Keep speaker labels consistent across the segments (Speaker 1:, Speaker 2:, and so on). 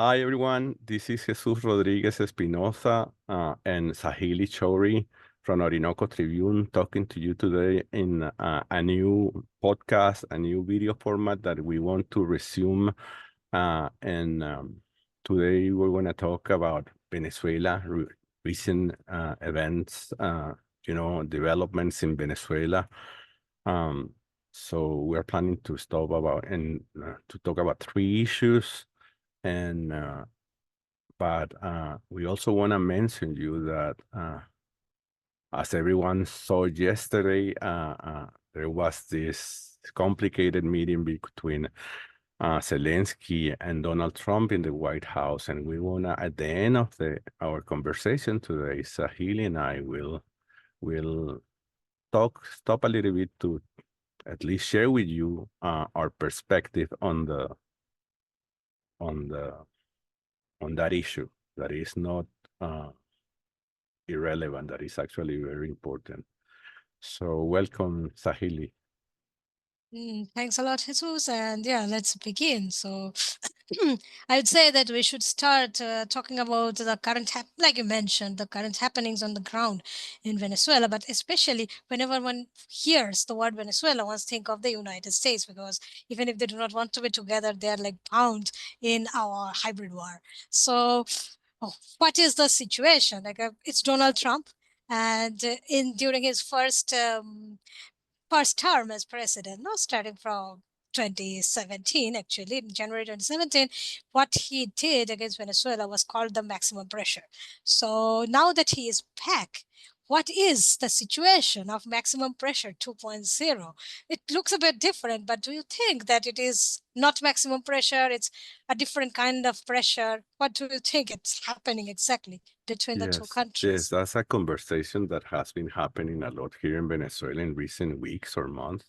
Speaker 1: Hi, everyone. This is Jesus Rodriguez Espinosa and Sahili Chowri from Orinoco Tribune talking to you today in a new podcast, a new video format that we want to resume. Today we're going to talk about Venezuela, recent events, developments in Venezuela. So we're planning to stop about and to talk about three issues. But we also want to mention you that as everyone saw yesterday, there was this complicated meeting between Zelensky and Donald Trump in the White House, and we want to, at the end of our conversation today, Sahil and I will stop a little bit to at least share with you our perspective on that issue that is not irrelevant, that is actually very important. So welcome, Sahili.
Speaker 2: Thanks a lot, Jesus. And yeah, let's begin. So I would say that we should start talking about the current, like you mentioned, the current happenings on the ground in Venezuela. But especially whenever one hears the word Venezuela, one think of the United States, because even if they do not want to be together, they are like bound in our hybrid war. So, what is the situation? Like it's Donald Trump, and in during his first term as president, no, starting from 2017, actually, in January 2017, what he did against Venezuela was called the maximum pressure. So now that he is back, what is the situation of maximum pressure 2.0? It looks a bit different, but do you think that it is not maximum pressure? It's a different kind of pressure. What do you think it's happening exactly between the two
Speaker 1: Yes,
Speaker 2: countries?
Speaker 1: that's a conversation that has been happening a lot here in Venezuela in recent weeks or months,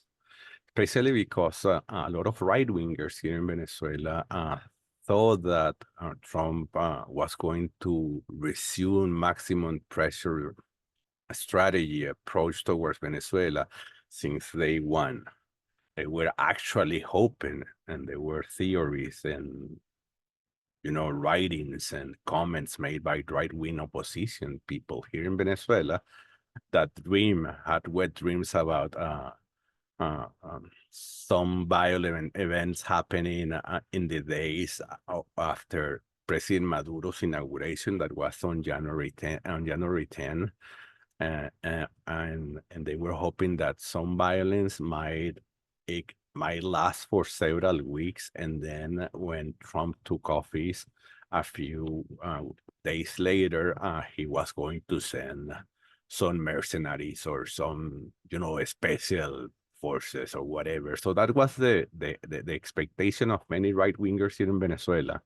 Speaker 1: especially because a lot of right-wingers here in Venezuela thought that Trump was going to resume maximum pressure strategy approach towards Venezuela since day one. They were actually hoping, and there were theories and writings and comments made by right-wing opposition people here in Venezuela that had wet dreams about some violent events happening in the days after President Maduro's inauguration that was on January 10. And they were hoping that some violence might last for several weeks, and then when Trump took office a few days later, he was going to send some mercenaries or some special forces or whatever. So that was the expectation of many right wingers here in Venezuela.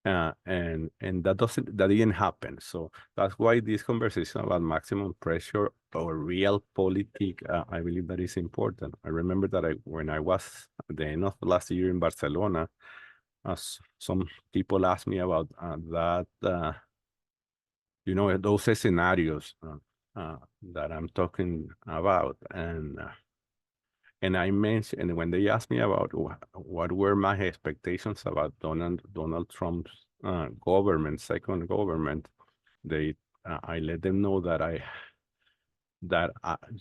Speaker 1: And that didn't happen. So that's why this conversation about maximum pressure or realpolitik, I believe that is important. I remember that when I was at the end of last year in Barcelona, some people asked me about those scenarios that I'm talking about, and I mentioned, and when they asked me about what were my expectations about Donald Trump's government, second government, I let them know that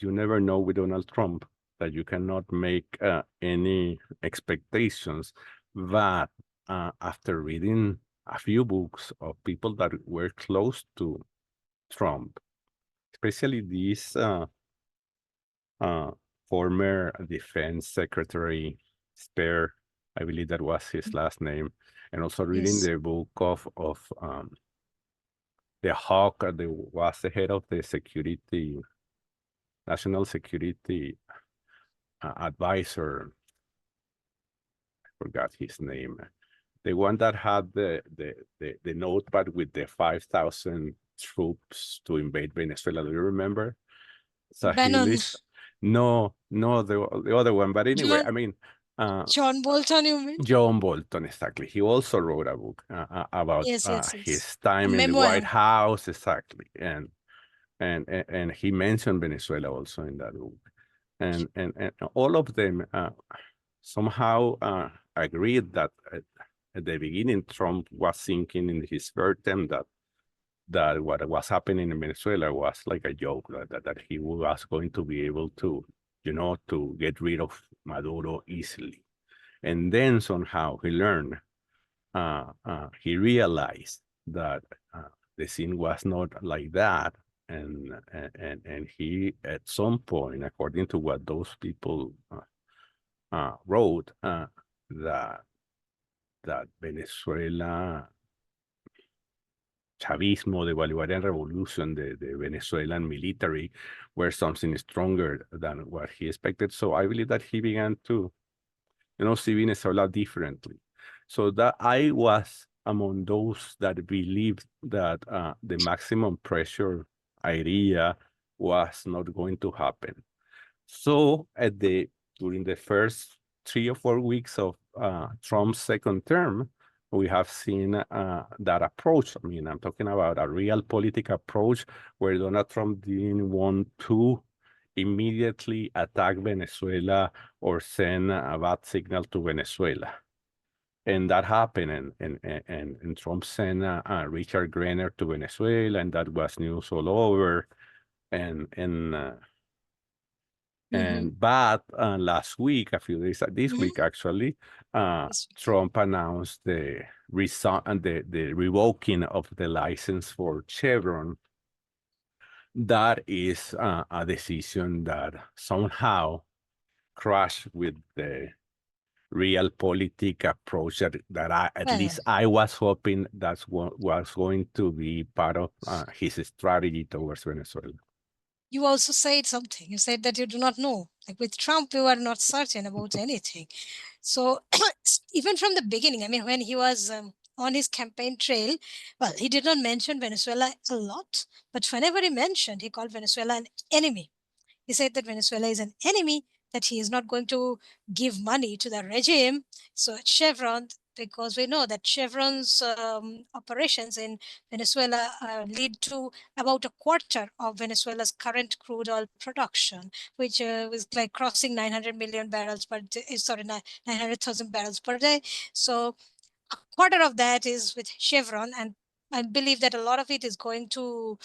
Speaker 1: you never know with Donald Trump, that you cannot make any expectations. But after reading a few books of people that were close to Trump, especially these former defense secretary Spare, I believe that was his last name, and also reading
Speaker 2: Yes.
Speaker 1: the book of the Hawk, was the head of the national security advisor. I forgot his name. The one that had the notepad with the 5,000 troops to invade Venezuela. Do you remember?
Speaker 2: Bannon.
Speaker 1: Sahilis? No, the other one. But anyway,
Speaker 2: John,
Speaker 1: I mean,
Speaker 2: John Bolton, you mean?
Speaker 1: John Bolton, exactly. He also wrote a book about
Speaker 2: Yes, yes, yes.
Speaker 1: his
Speaker 2: A
Speaker 1: time in the White
Speaker 2: memoir.
Speaker 1: House, exactly, and he mentioned Venezuela also in that book, and all of them somehow agreed that at the beginning, Trump was thinking in his third term that what was happening in Venezuela was like a joke, that he was going to be able to, to get rid of Maduro easily. And then somehow he learned, he realized that the scene was not like that. And he, at some point, according to what those people wrote, that Venezuela, Chavismo, the Bolivarian Revolution, the Venezuelan military were something stronger than what he expected. So I believe that he began to, see Venezuela differently. So that I was among those that believed that the maximum pressure idea was not going to happen. So during the first 3 or 4 weeks of Trump's second term, we have seen that approach. I mean, I'm talking about a real political approach where Donald Trump didn't want to immediately attack Venezuela or send a bad signal to Venezuela. And that happened, and Trump sent Richard Grenner to Venezuela, and that was news all over. But last week, a few days this week actually, Trump announced the revoking of the license for Chevron. That is a decision that somehow crashed with the realpolitik approach that at least I was hoping that's what was going to be part of his strategy towards Venezuela.
Speaker 2: You also said something. You said that you do not know. Like with Trump, you are not certain about anything. So even from the beginning, I mean, when he was on his campaign trail, well, he did not mention Venezuela a lot, but whenever he mentioned, he called Venezuela an enemy. He said that Venezuela is an enemy, that he is not going to give money to the regime. So Chevron, because we know that Chevron's operations in Venezuela lead to about a quarter of Venezuela's current crude oil production, which was like crossing 900 million barrels per day, 900,000 barrels per day. So a quarter of that is with Chevron, and I believe that a lot of it is going to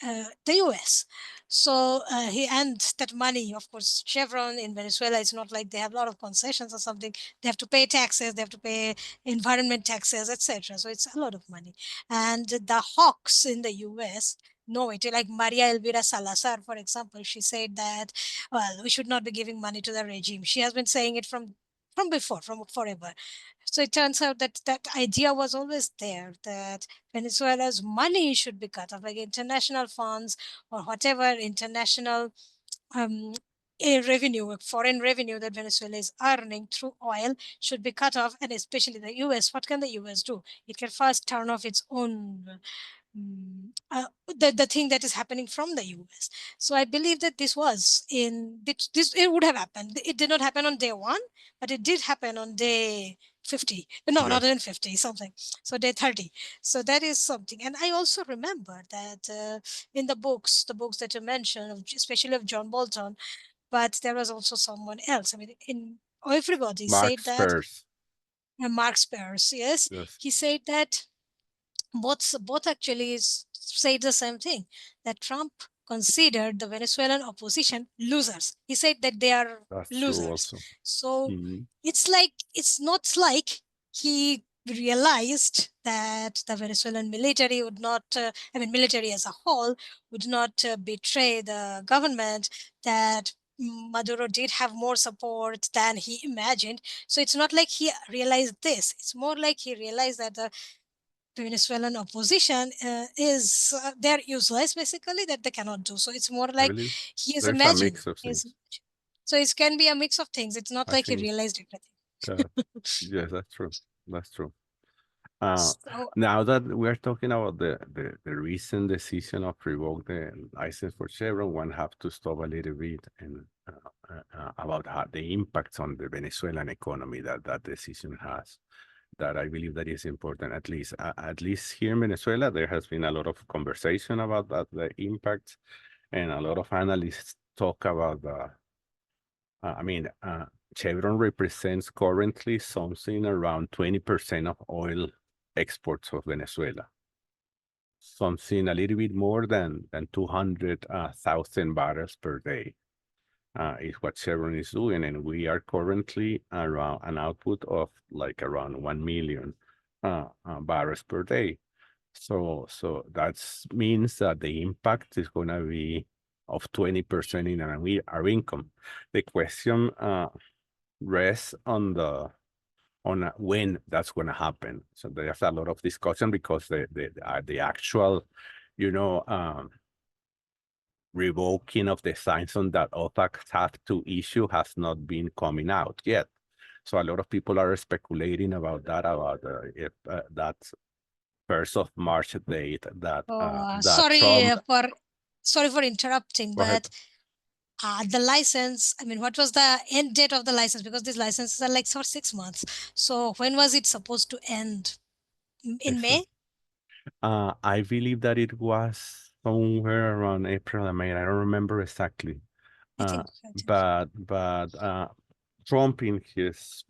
Speaker 2: the US. So and that money, of course, Chevron in Venezuela, it's not like they have a lot of concessions or something. They have to pay taxes, they have to pay environment taxes, etc. So it's a lot of money. And the hawks in the US know it. Like Maria Elvira Salazar, for example, she said that, well, we should not be giving money to the regime. She has been saying it from before, from forever. So it turns out that that idea was always there, that Venezuela's money should be cut off, like international funds or whatever international revenue, foreign revenue that Venezuela is earning through oil should be cut off. And especially the US, what can the US do? It can first turn off its own the thing that is happening from the US. So I believe that this was this it would have happened. It did not happen on day 1, but it did happen on day 50. No, not even 50, something. So day 30. So that is something. And I also remember that in the books that you mentioned, especially of John Bolton, but there was also someone else. I mean, everybody
Speaker 1: Mark
Speaker 2: said that.
Speaker 1: Spurs.
Speaker 2: Mark Spurs, yes. He said that both actually say the same thing, that Trump considered the Venezuelan opposition losers. He said that they are losers. So it's not like he realized that the Venezuelan military would not, military as a whole would not betray the government, that Maduro did have more support than he imagined. So it's not like he realized this. It's more like he realized that the Venezuelan opposition is they're useless, basically, that they cannot do. So it's more like he is imagining. So it can be a mix of things. It's not like he realized everything.
Speaker 1: Yes, that's true. That's true. Now that we're talking about the recent decision of revoke the license for Chevron, one have to stop a little bit and about how the impacts on the Venezuelan economy that decision has. That I believe that is important. At least here in Venezuela, there has been a lot of conversation about the impacts, and a lot of analysts talk about the. Chevron represents currently something around 20% of oil exports of Venezuela. Something a little bit more than 200,000 barrels per day is what Chevron is doing. And we are currently around an output of like around 1 million barrels per day. So that means that the impact is going to be of 20% in our income. The question rests on when that's going to happen. So there's a lot of discussion because the actual, revoking of the sanctions that OPEC have to issue has not been coming out yet. So a lot of people are speculating about that, about if that's 1st of March date that
Speaker 2: sorry for interrupting,
Speaker 1: Go ahead.
Speaker 2: but the license, I mean, what was the end date of the license? Because these licenses are like for 6 months. So when was it supposed to end? In May?
Speaker 1: I believe that it was somewhere around April and May. I don't remember exactly.
Speaker 2: I think.
Speaker 1: But Trump, in his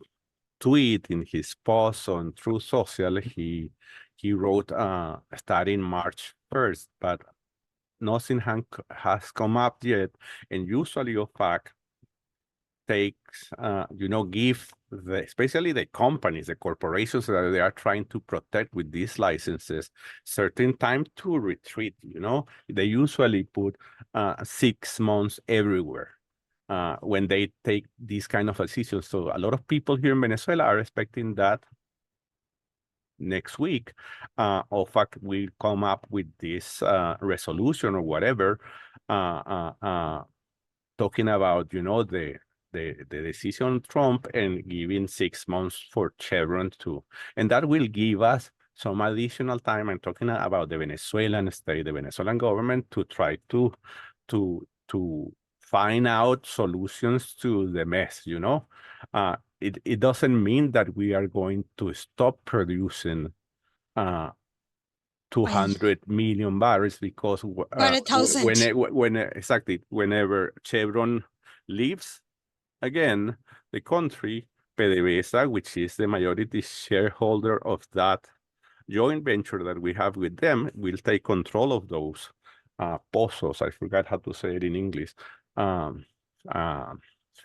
Speaker 1: tweet, in his post on Truth Social, he wrote starting March 1st, but nothing has come up yet. And usually OFAC takes, give especially the companies, the corporations that they are trying to protect with these licenses, certain time to retreat. They usually put 6 months everywhere when they take these kind of decisions. So a lot of people here in Venezuela are expecting that next week, OFAC will come up with this resolution or whatever, talking about, the decision Trump and giving 6 months for Chevron too. And that will give us some additional time. I'm talking about the Venezuelan state, the Venezuelan government, to try to find out solutions to the mess, It doesn't mean that we are going to stop producing 200 million barrels because whenever Chevron leaves again the country, PDVSA, which is the majority shareholder of that joint venture that we have with them, will take control of those pozos. I forgot how to say it in English.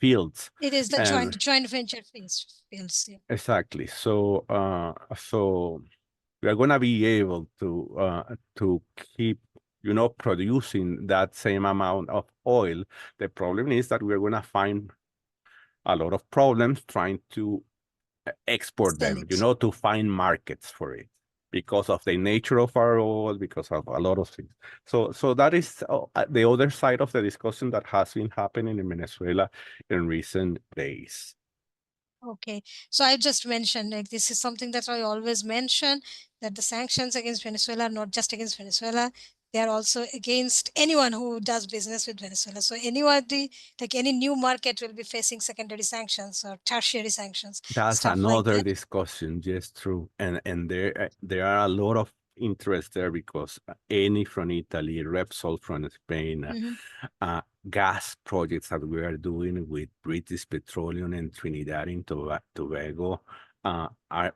Speaker 1: Fields.
Speaker 2: It is the joint venture fields. Yeah.
Speaker 1: Exactly. So we are going to be able to keep, producing that same amount of oil. The problem is that we're going to find a lot of problems trying to export them, to find markets for it because of the nature of our oil, because of a lot of things. So that is the other side of the discussion that has been happening in Venezuela in recent days.
Speaker 2: Okay, so I just mentioned, like, this is something that I always mention, that the sanctions against Venezuela are not just against Venezuela, they are also against anyone who does business with Venezuela. So anybody, like any new market, will be facing secondary sanctions or tertiary sanctions.
Speaker 1: That's another discussion. Yes, true. And there are a lot of interest there because Eni from Italy, Repsol from Spain, gas projects that we are doing with British Petroleum and Trinidad and Tobago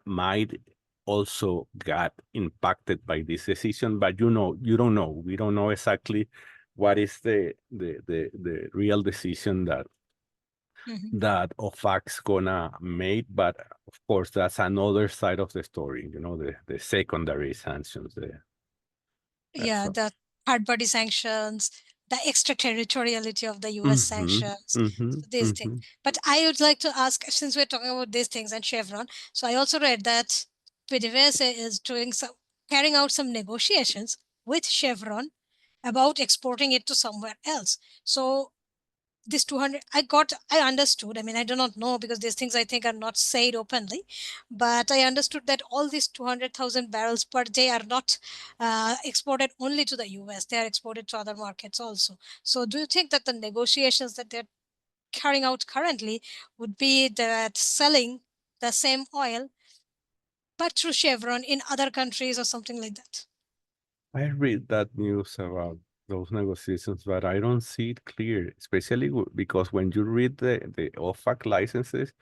Speaker 1: might also got impacted by this decision. But you don't know. We don't know exactly what is the real decision that OFAC's gonna make, but of course that's another side of the story, the secondary sanctions there.
Speaker 2: The third-party sanctions, the extraterritoriality of the US sanctions, these things. But I would like to ask, since we're talking about these things and Chevron, so I also read that PDVSA is carrying out some negotiations with Chevron about exporting it to somewhere else. So this 200, I understood, I mean, I do not know because these things I think are not said openly, but I understood that all these 200,000 barrels per day are not exported only to the US, they are exported to other markets also. So do you think that the negotiations that they're carrying out currently would be that selling the same oil but through Chevron in other countries or something like that?
Speaker 1: I read that news about those negotiations, but I don't see it clear, especially because when you read the OFAC licenses,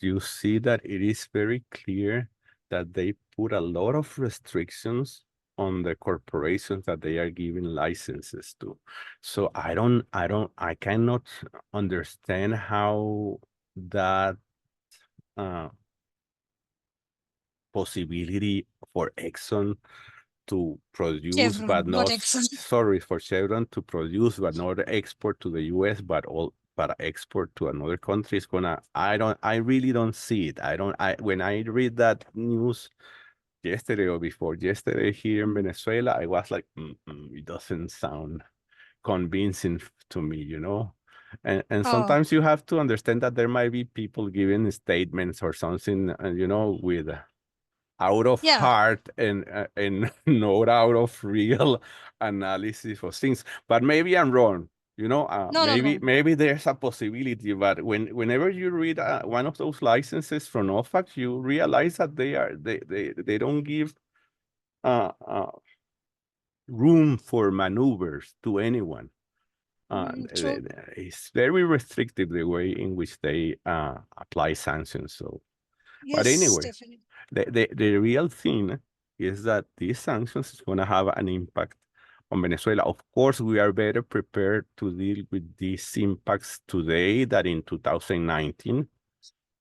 Speaker 1: you see that it is very clear that they put a lot of restrictions on the corporations that they are giving licenses to. So I cannot understand how that possibility for Exxon to produce, but
Speaker 2: Chevron, not
Speaker 1: not,
Speaker 2: Exxon.
Speaker 1: sorry, for Chevron to produce, but not export to the US, but export to another country is gonna, I really don't see it. When I read that news yesterday or before yesterday here in Venezuela, I was like, it doesn't sound convincing to me, you know? And
Speaker 2: Oh,
Speaker 1: sometimes you have to understand that there might be people giving statements or something, you know, with out of
Speaker 2: yeah.
Speaker 1: heart and not out of real analysis of things. But maybe I'm wrong. You know,
Speaker 2: No, no, no.
Speaker 1: maybe there's a possibility, but whenever you read one of those licenses from OFAC, you realize that they don't give room for maneuvers to anyone.
Speaker 2: True.
Speaker 1: It's very restrictive the way in which they apply sanctions. So, but
Speaker 2: Yes,
Speaker 1: anyway,
Speaker 2: definitely.
Speaker 1: the real thing is that these sanctions is going to have an impact on Venezuela. Of course, we are better prepared to deal with these impacts today than in 2019.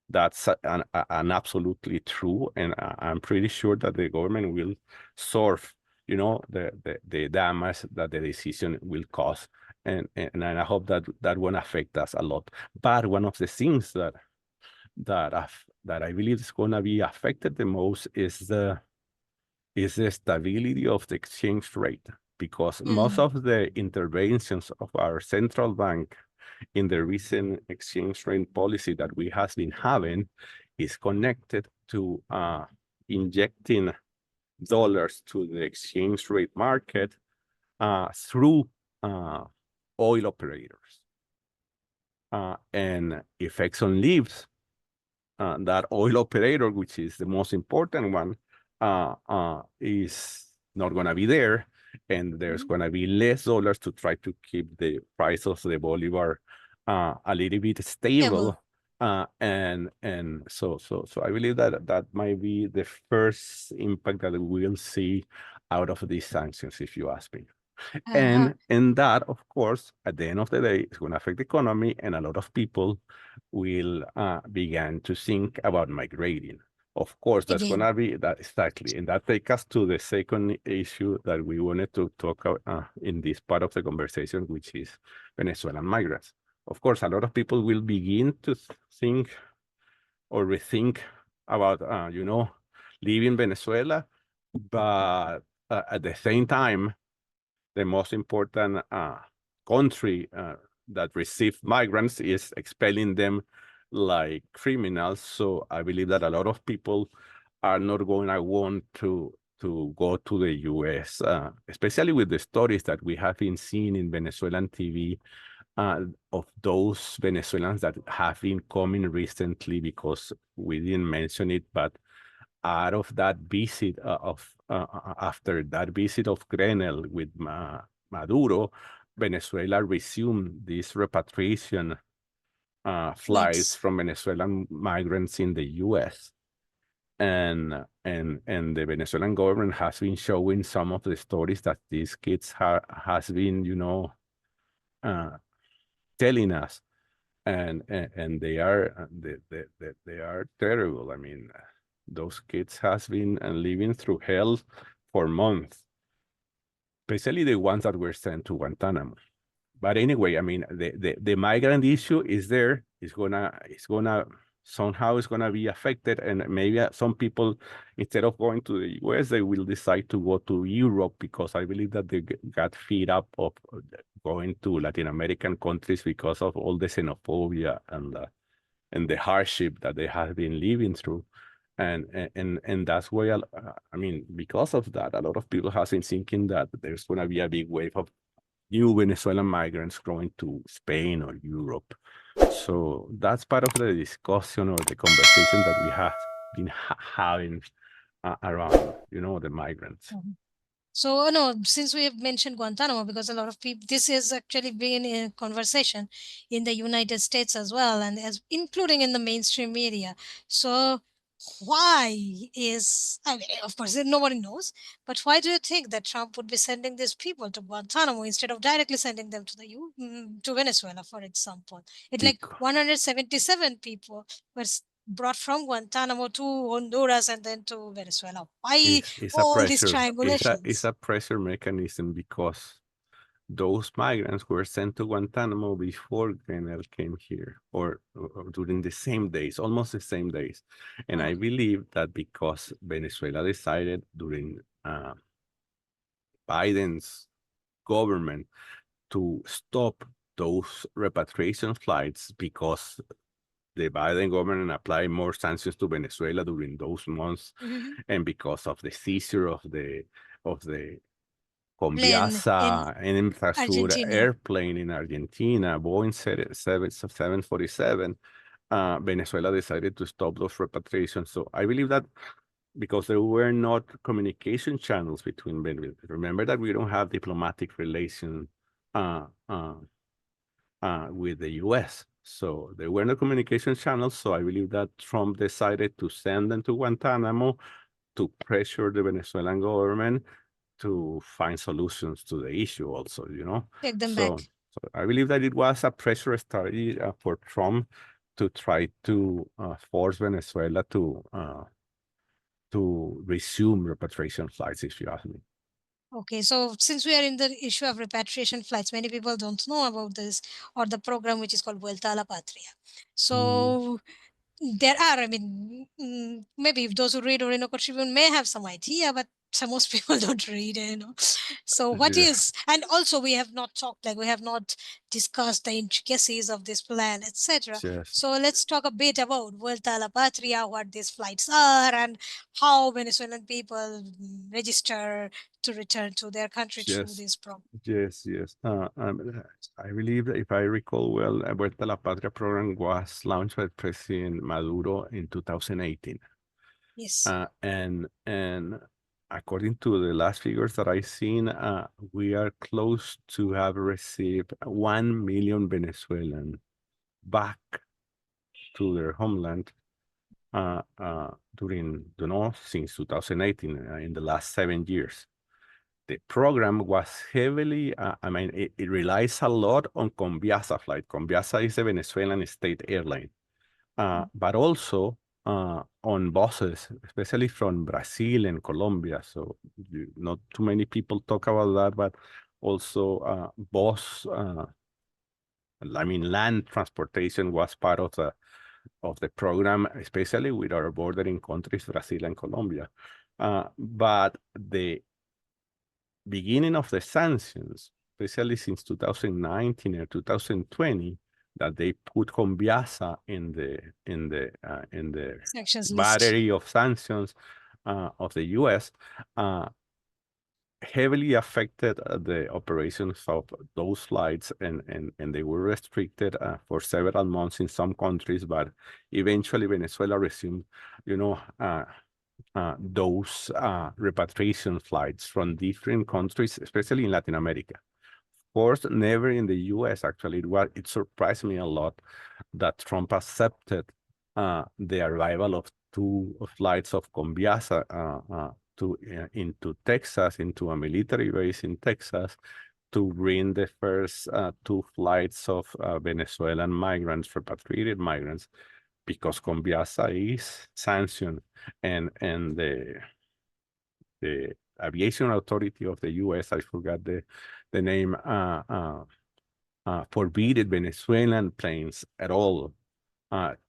Speaker 1: That's an absolutely true, and I'm pretty sure that the government will solve, you know, the damage that the decision will cause, and I hope that that won't affect us a lot. But one of the things that I believe is going to be affected the most is the stability of the exchange rate, because most of the interventions of our central bank in the recent exchange rate policy that we have been having is connected to injecting dollars to the exchange rate market through oil operators. And if Exxon leaves, that oil operator, which is the most important one, is not going to be there, and there's going to be less dollars to try to keep the price of the Bolivar a little bit
Speaker 2: Able.
Speaker 1: stable. And so I believe that that might be the first impact that we will see out of these sanctions, if you ask me.
Speaker 2: Uh-huh.
Speaker 1: And that, of course, at the end of the day, is going to affect the economy, and a lot of people will begin to think about migrating. Of course, that's going
Speaker 2: Again.
Speaker 1: to be that exactly. And that takes us to the second issue that we wanted to talk about in this part of the conversation, which is Venezuelan migrants. Of course, a lot of people will begin to think or rethink about, you know, leaving Venezuela, but at the same time, the most important country that receive migrants is expelling them like criminals. So I believe that a lot of people are not going to want to go to the U.S., especially with the stories that we have been seeing in Venezuelan TV of those Venezuelans that have been coming recently, because we didn't mention it, but out of that visit after that visit of Grenell with Maduro, Venezuela resumed these repatriation flights
Speaker 2: Needs.
Speaker 1: from Venezuelan migrants in the U.S. And the Venezuelan government has been showing some of the stories that these kids has been, you know, telling us, and they are they are terrible. I mean, those kids has been living through hell for months, especially the ones that were sent to Guantanamo. But anyway, I mean, the migrant issue is there. It's gonna somehow it's gonna be affected, and maybe some people, instead of going to the US, they will decide to go to Europe, because I believe that they got fed up of going to Latin American countries because of all the xenophobia and the hardship that they have been living through. And that's why I mean, because of that, a lot of people have been thinking that there's going to be a big wave of new Venezuelan migrants going to Spain or Europe. So that's part of the discussion or the conversation that we have been having around, you know, the migrants.
Speaker 2: So, no, since we have mentioned Guantanamo, because a lot of people, this has actually been a conversation in the United States as well, and as including in the mainstream media. So, why is, I mean, of course, nobody knows, but why do you think that Trump would be sending these people to Guantanamo instead of directly sending them to to Venezuela, for example? It's like
Speaker 1: Because
Speaker 2: 177 people were brought from Guantanamo to Honduras and then to Venezuela. Why
Speaker 1: it's a
Speaker 2: all these
Speaker 1: pressure. It's
Speaker 2: triangulations?
Speaker 1: a pressure mechanism because those migrants were sent to Guantanamo before Grenell came here, or during the same days, almost the same days. And
Speaker 2: Oh.
Speaker 1: I believe that because Venezuela decided during Biden's government to stop those repatriation flights because the Biden government applied more sanctions to Venezuela during those months,
Speaker 2: Mhm.
Speaker 1: and because of the seizure of the
Speaker 2: Plane in
Speaker 1: Conviasa and Infrasur
Speaker 2: Argentina.
Speaker 1: airplane in Argentina, Boeing 747, Venezuela decided to stop those repatriations. So I believe that because there were not communication channels between Venezuela. Remember that we don't have diplomatic relations uh, uh, with the US. So there were no communication channels. So I believe that Trump decided to send them to Guantanamo to pressure the Venezuelan government to find solutions to the issue also,
Speaker 2: Take them
Speaker 1: So,
Speaker 2: back.
Speaker 1: so I believe that it was a pressure strategy for Trump to try to force Venezuela to resume repatriation flights, if you ask me.
Speaker 2: Okay, so since we are in the issue of repatriation flights, many people don't know about this or the program which is called Vuelta a la Patria.
Speaker 1: Mm,
Speaker 2: So there are, I mean, maybe if those who read Orinoco Tribune may have some idea, but most people don't read it. So what
Speaker 1: yeah,
Speaker 2: is, and also we have not talked, like we have not discussed the intricacies of this plan, etc.
Speaker 1: yes,
Speaker 2: So let's talk a bit about Vuelta a la Patria, what these flights are, and how Venezuelan people register to return to their country through
Speaker 1: yes,
Speaker 2: this program.
Speaker 1: yes. I believe that if I recall well, Vuelta a la Patria program was launched by President Maduro in 2018.
Speaker 2: Yes,
Speaker 1: And according to the last figures that I've seen, we are close to have received 1 million Venezuelan back to their homeland during the north since 2018, in the last 7 years. The program was heavily, it relies a lot on Conviasa flight. Conviasa is a Venezuelan state airline. But also on buses, especially from Brazil and Colombia. So not too many people talk about that, but also land transportation was part of the program, especially with our bordering countries, Brazil and Colombia. But the beginning of the sanctions, especially since 2019 or 2020, that they put Conviasa in the
Speaker 2: sanctions list.
Speaker 1: battery of sanctions of the U.S. Heavily affected the operations of those flights, and they were restricted for several months in some countries, but eventually Venezuela resumed, those repatriation flights from different countries, especially in Latin America. Of course, never in the U.S. Actually, it surprised me a lot that Trump accepted the arrival of two flights of Conviasa into Texas, into a military base in Texas, to bring the first two flights of Venezuelan migrants, repatriated migrants, because Conviasa is sanctioned, and the aviation authority of the U.S., I forgot the name, forbidden Venezuelan planes at all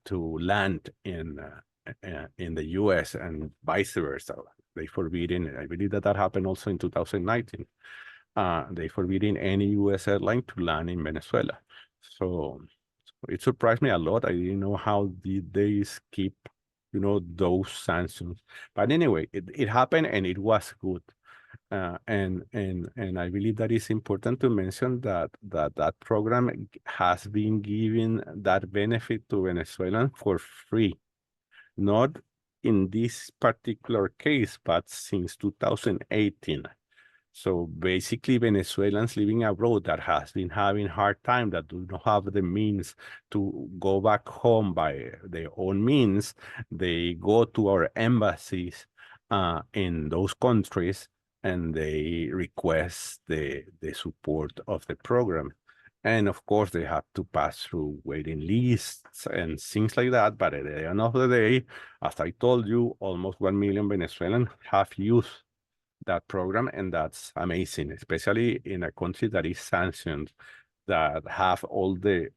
Speaker 1: to land in the U.S. and vice versa. They forbidden. I believe that happened also in 2019. They forbidden any U.S. airline to land in Venezuela. So it surprised me a lot. I didn't know how did they skip, those sanctions. But anyway, it happened and it was good. And I believe that it's important to mention that program has been giving that benefit to Venezuelans for free, not in this particular case, but since 2018. So basically, Venezuelans living abroad that has been having hard time, that do not have the means to go back home by their own means, they go to our embassies in those countries and they request the support of the program. And of course, they have to pass through waiting lists and things like that. But at the end of the day, as I told you, almost 1 million Venezuelans have used that program, and that's amazing, especially in a country that is sanctioned, that have all the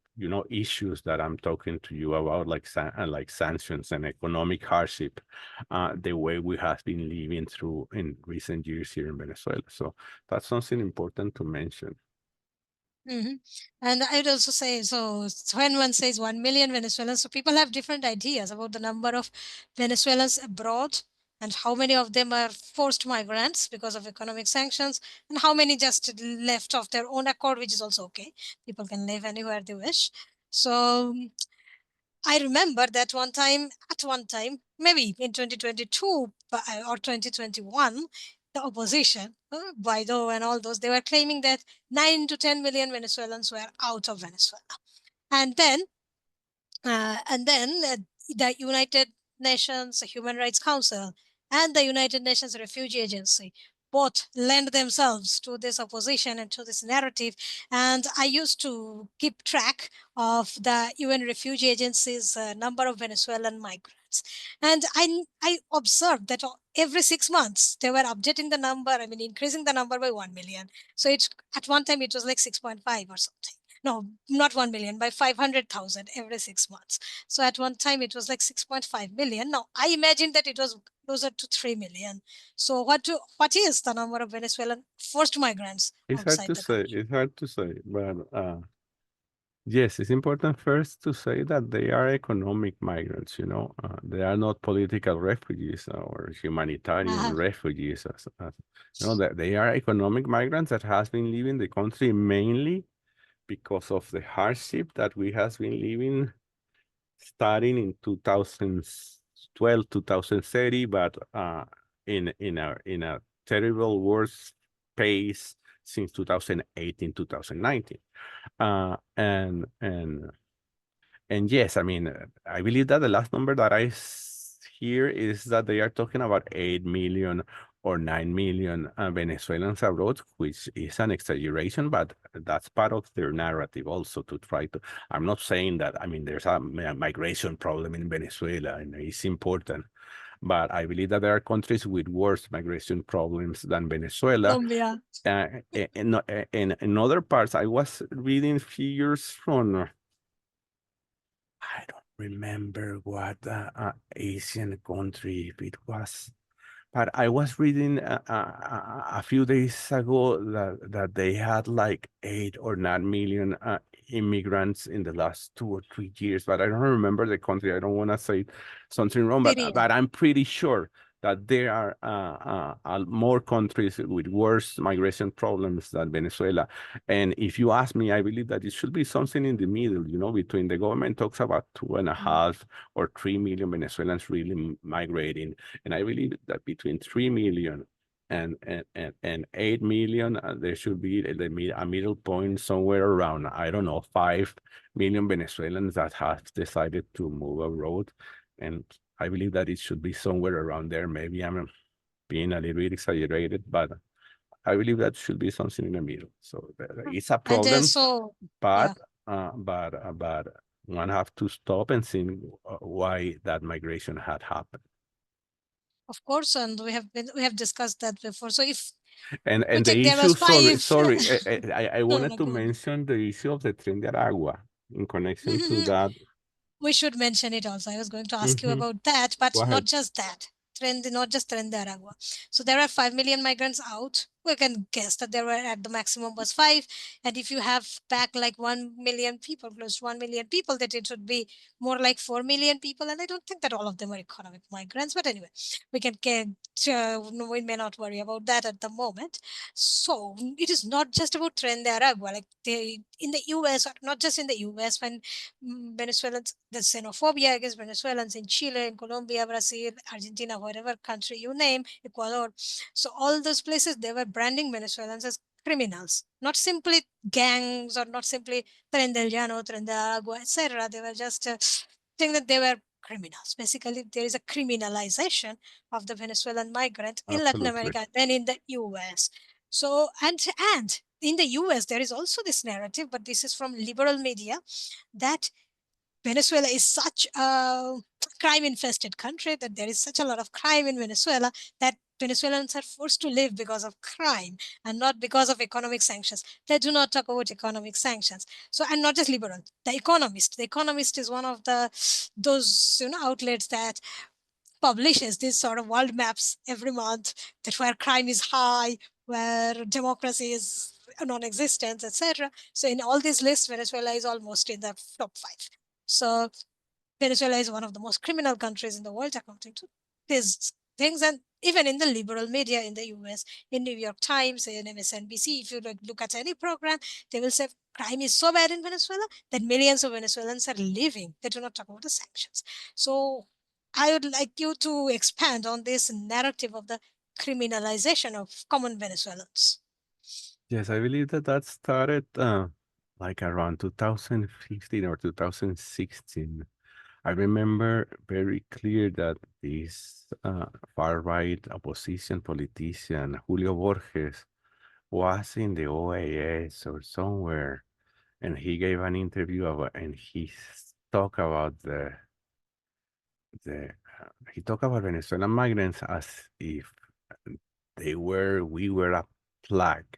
Speaker 1: issues that I'm talking to you about, like sanctions and economic hardship, the way we have been living through in recent years here in Venezuela. So that's something important to mention.
Speaker 2: And I'd also say, so when one says 1 million Venezuelans, so people have different ideas about the number of Venezuelans abroad and how many of them are forced migrants because of economic sanctions, and how many just left of their own accord, which is also okay. People can live anywhere they wish. So I remember that at one time, maybe in 2022 or 2021, the opposition, Guaido and all those, they were claiming that 9 to 10 million Venezuelans were out of Venezuela. And then the United Nations Human Rights Council and the United Nations Refugee Agency both lend themselves to this opposition and to this narrative. And I used to keep track of the UN Refugee Agency's number of Venezuelan migrants. And I observed that every 6 months they were updating the number, I mean, increasing the number by 1 million. So it's at one time it was like 6.5 or something. No, not 1 million, by 500,000 every 6 months. So at one time it was like 6.5 million. Now I imagine that it was closer to 3 million. So what is the number of Venezuelan forced migrants
Speaker 1: It's hard
Speaker 2: outside
Speaker 1: to
Speaker 2: the
Speaker 1: say.
Speaker 2: country?
Speaker 1: It's hard to say, but yes, it's important first to say that they are economic migrants. They are not political refugees or humanitarian
Speaker 2: Uh-huh.
Speaker 1: refugees. That they are economic migrants that has been leaving the country mainly because of the hardship that we has been living starting in 2012, 2030, but in a terrible worse pace since 2018, 2019. And yes, I mean, I believe that the last number that I hear is that they are talking about 8 million or 9 million Venezuelans abroad, which is an exaggeration, but that's part of their narrative also to try to. I'm not saying that, I mean, there's a migration problem in Venezuela and it's important, but I believe that there are countries with worse migration problems than Venezuela.
Speaker 2: Colombia.
Speaker 1: In other parts, I was reading figures from, I don't remember what Asian country it was, but I was reading a few days ago that they had like 8 or 9 million immigrants in the last 2 or 3 years, but I don't remember the country. I don't want to say something wrong, but
Speaker 2: Syria.
Speaker 1: but I'm pretty sure that there are more countries with worse migration problems than Venezuela. And if you ask me, I believe that it should be something in the middle, between the government talks about 2.5 or 3 million Venezuelans really migrating. And I believe that between 3 million and 8 million, there should be a middle point somewhere around, I don't know, 5 million Venezuelans that have decided to move abroad. And I believe that it should be somewhere around there. Maybe I'm being a little bit exaggerated, but I believe that should be something in the middle. So it's a
Speaker 2: And
Speaker 1: problem,
Speaker 2: so, yeah,
Speaker 1: but one have to stop and see why that migration had happened.
Speaker 2: of course, and we have discussed that before. So if we
Speaker 1: And
Speaker 2: take,
Speaker 1: the
Speaker 2: there was
Speaker 1: issue, sorry,
Speaker 2: five.
Speaker 1: sorry, I
Speaker 2: No, no,
Speaker 1: wanted to
Speaker 2: go on.
Speaker 1: mention the issue of the Tren de Aragua in connection to that.
Speaker 2: We should mention it also. I was going to ask you
Speaker 1: Hmm.
Speaker 2: about that, but
Speaker 1: Go
Speaker 2: not
Speaker 1: ahead.
Speaker 2: just that. Not just Tren de Aragua. So there are 5 million migrants out. We can guess that there were at the maximum was 5. And if you have back like 1 million people, close to 1 million people, that it would be more like 4 million people. And I don't think that all of them are economic migrants. But anyway, we can get, we may not worry about that at the moment. So it is not just about Tren de Aragua. Like in the US, or not just in the US, when Venezuelans, the xenophobia against Venezuelans in Chile, in Colombia, Brazil, Argentina, whatever country you name, Ecuador. So all those places, they were branding Venezuelans as criminals, not simply gangs or not simply Tren del Llano, Tren de Agua, etc. They were just saying that they were criminals. Basically, there is a criminalization of the Venezuelan migrant in Latin
Speaker 1: Absolutely.
Speaker 2: America than in the US. So, and in the US, there is also this narrative, but this is from liberal media, that Venezuela is such a crime infested country, that there is such a lot of crime in Venezuela, that Venezuelans are forced to live because of crime and not because of economic sanctions. They do not talk about economic sanctions. So, and not just liberal, The Economist. The Economist is one of those outlets that publishes these sort of world maps every month, that where crime is high, where democracy is non-existent, etc. So in all these lists, Venezuela is almost in the top 5. So Venezuela is one of the most criminal countries in the world, according to these things. And even in the liberal media in the US, in New York Times, in MSNBC, if you look at any program, they will say crime is so bad in Venezuela that millions of Venezuelans are leaving. They do not talk about the sanctions. So I would like you to expand on this narrative of the criminalization of common Venezuelans.
Speaker 1: Yes, I believe that started like around 2015 or 2016. I remember very clear that this far-right opposition politician, Julio Borges, was in the OAS or somewhere, and he gave an interview and he talked about the he talked about Venezuelan migrants as if we were a plague,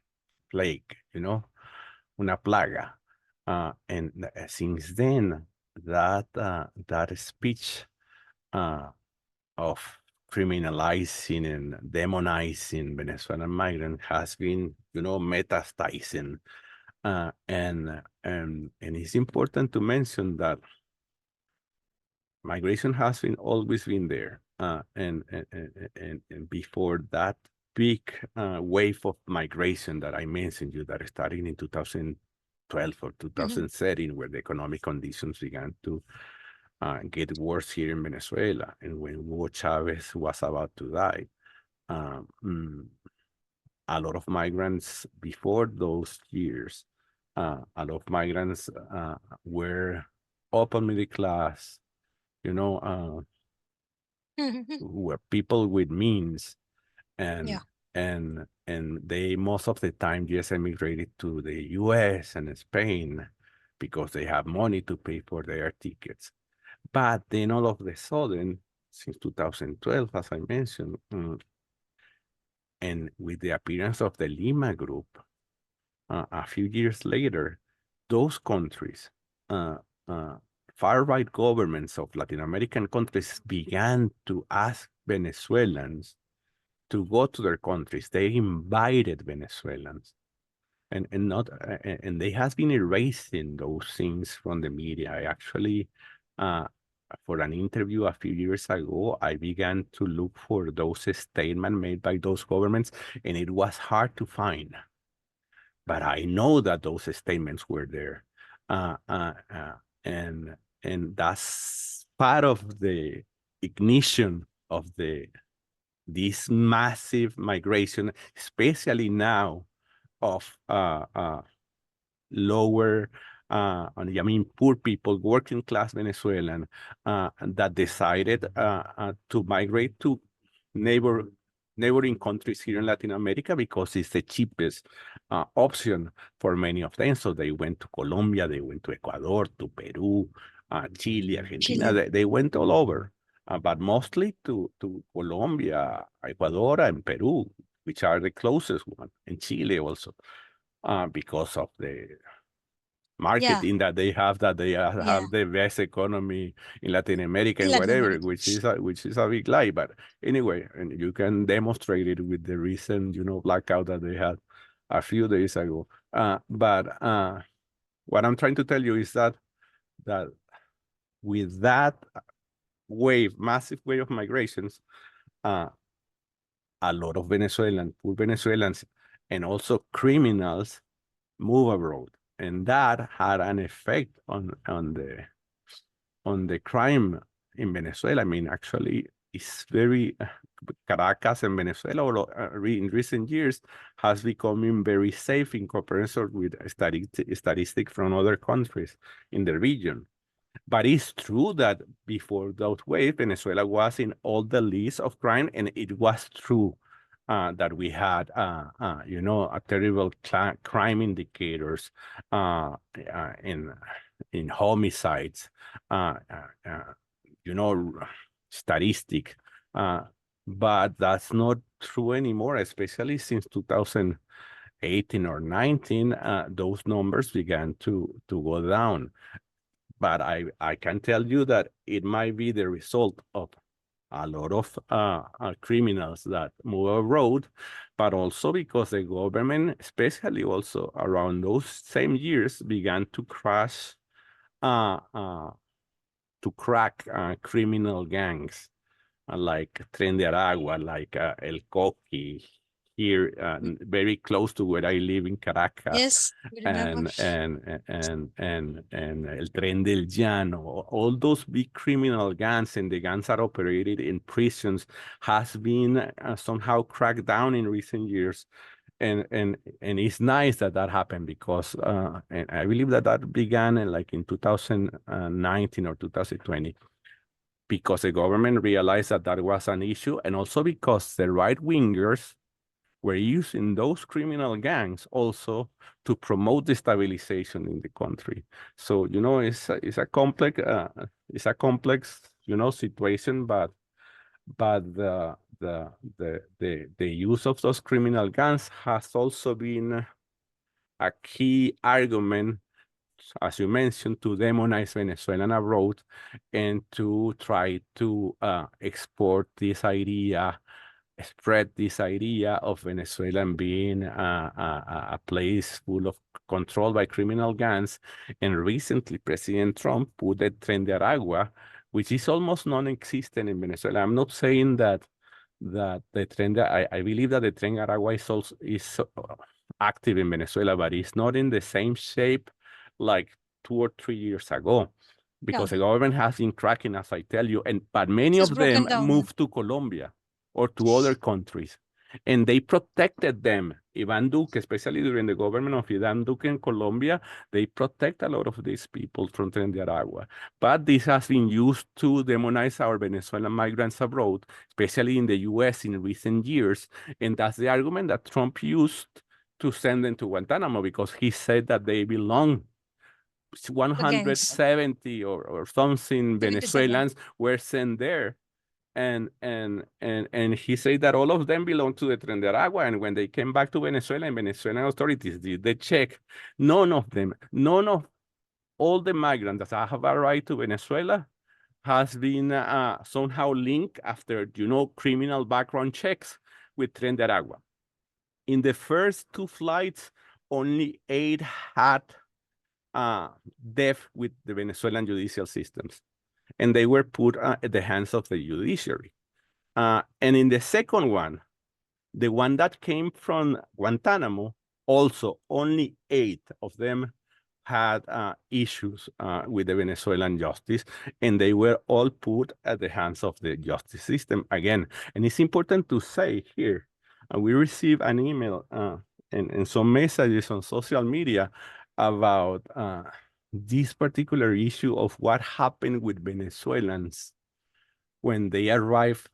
Speaker 1: una plaga. And since then, that speech of criminalizing and demonizing Venezuelan migrants has been, metastasizing. And it's important to mention that migration has always been there. And before that big wave of migration that I mentioned you, that started in 2012 or 2013, where the economic conditions began to get worse here in Venezuela, and when Hugo Chavez was about to die, a lot of migrants before those years, a lot of migrants were upper middle class, were people with means, and
Speaker 2: Yeah.
Speaker 1: and they most of the time just emigrated to the US and Spain because they have money to pay for their tickets. But then all of a sudden, since 2012, as I mentioned, and with the appearance of the Lima Group, a few years later, those countries, far-right governments of Latin American countries began to ask Venezuelans to go to their countries. They invited Venezuelans, and they has been erasing those things from the media. I actually, for an interview a few years ago, I began to look for those statements made by those governments, and it was hard to find. But I know that those statements were there, and that's part of the ignition of this massive migration, especially now of lower, poor people, working class Venezuelan that decided to migrate to neighboring countries here in Latin America because it's the cheapest option for many of them. So they went to Colombia, they went to Ecuador, to Peru, Chile, Argentina.
Speaker 2: Chile.
Speaker 1: They went all over, but mostly to Colombia, Ecuador, and Peru, which are the closest one, and Chile also, because of the marketing that they have the best economy in Latin America
Speaker 2: In
Speaker 1: and
Speaker 2: Latin
Speaker 1: whatever,
Speaker 2: America.
Speaker 1: which is a big lie. But anyway, and you can demonstrate it with the recent, blackout that they had a few days ago. But what I'm trying to tell you is that with that massive wave of migrations, a lot of poor Venezuelans, and also criminals move abroad, and that had an effect on the crime in Venezuela. I mean, actually, it's very Caracas and Venezuela in recent years has becoming very safe in comparison with statistics from other countries in the region. But it's true that before those waves, Venezuela was in all the lists of crime, and it was true that we had, a terrible crime indicators in homicides, statistic. But that's not true anymore, especially since 2018 or 19. Those numbers began to go down. But I can tell you that it might be the result of a lot of criminals that move abroad, but also because the government, especially also around those same years, began to crack criminal gangs like Tren de Aragua, like El Coqui, here very close to where I live in Caracas.
Speaker 2: Yes, we remember.
Speaker 1: And El Tren del Llano, all those big criminal gangs and the gangs that operated in prisons has been somehow cracked down in recent years. And it's nice that happened because and I believe that began in 2019 or 2020, because the government realized that was an issue, and also because the right-wingers were using those criminal gangs also to promote destabilization in the country. So, it's a complex situation, but the use of those criminal gangs has also been a key argument, as you mentioned, to demonize Venezuelan abroad and to try to export this idea, spread this idea of Venezuela being a place full of control by criminal gangs. And recently, President Trump put the Tren de Aragua, which is almost non-existent in Venezuela. I'm not saying that the Tren de, I believe that the Tren de Aragua is active in Venezuela, but it's not in the same shape like 2 or 3 years ago, because the government has been cracking, as I tell you, but many of them moved to Colombia or to other countries, and they protected them. Iván Duque, especially during the government of Iván Duque in Colombia, they protect a lot of these people from Tren de Aragua. But this has been used to demonize our Venezuelan migrants abroad, especially in the US in recent years, and that's the argument that Trump used to send them to Guantanamo, because he said that they belong. 170 or something Venezuelans were sent there. And he said that all of them belong to the Tren de Aragua. And when they came back to Venezuela, and Venezuelan authorities did the check, none of all the migrants that have arrived to Venezuela has been somehow linked after, criminal background checks with Tren de Aragua. In the first 2 flights, only 8 had death with the Venezuelan judicial systems, and they were put at the hands of the judiciary. And in the second one, the one that came from Guantanamo, also only 8 of them had issues with the Venezuelan justice, and they were all put at the hands of the justice system again. And it's important to say here, we received an email and some messages on social media about this particular issue of what happened with Venezuelans when they arrived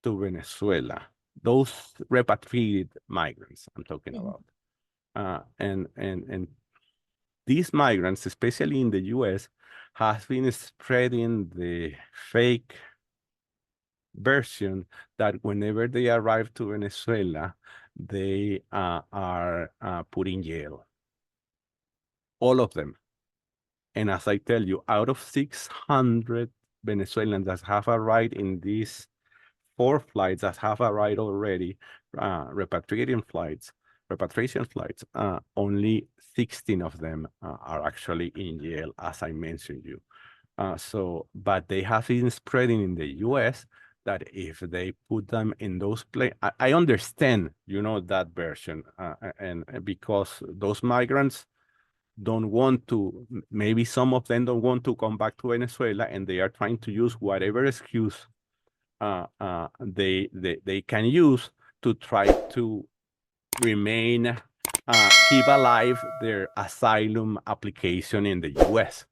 Speaker 1: to Venezuela, those repatriated migrants I'm talking about. And these migrants, especially in the US, has been spreading the fake version that whenever they arrive to Venezuela, they are put in jail. All of them. And as I tell you, out of 600 Venezuelans that have arrived in these 4 flights that have arrived already, repatriation flights, only 16 of them are actually in jail, as I mentioned you. But they have been spreading in the US that if they put them in those places, I understand, that version, and because those migrants don't want to, maybe some of them don't want to come back to Venezuela, and they are trying to use whatever excuse they can use to try to remain keep alive their asylum application in the U.S.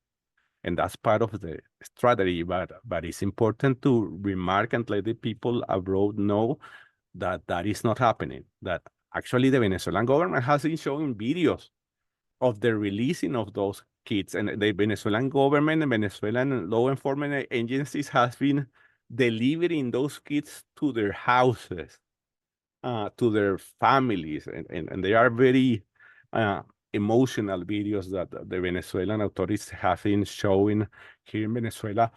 Speaker 1: And that's part of the strategy. But it's important to remark and let the people abroad know that that is not happening. That actually the Venezuelan government has been showing videos of the releasing of those kids, and the Venezuelan government and Venezuelan law enforcement agencies has been delivering those kids to their houses, to their families, and they are very emotional videos that the Venezuelan authorities have been showing here in Venezuela,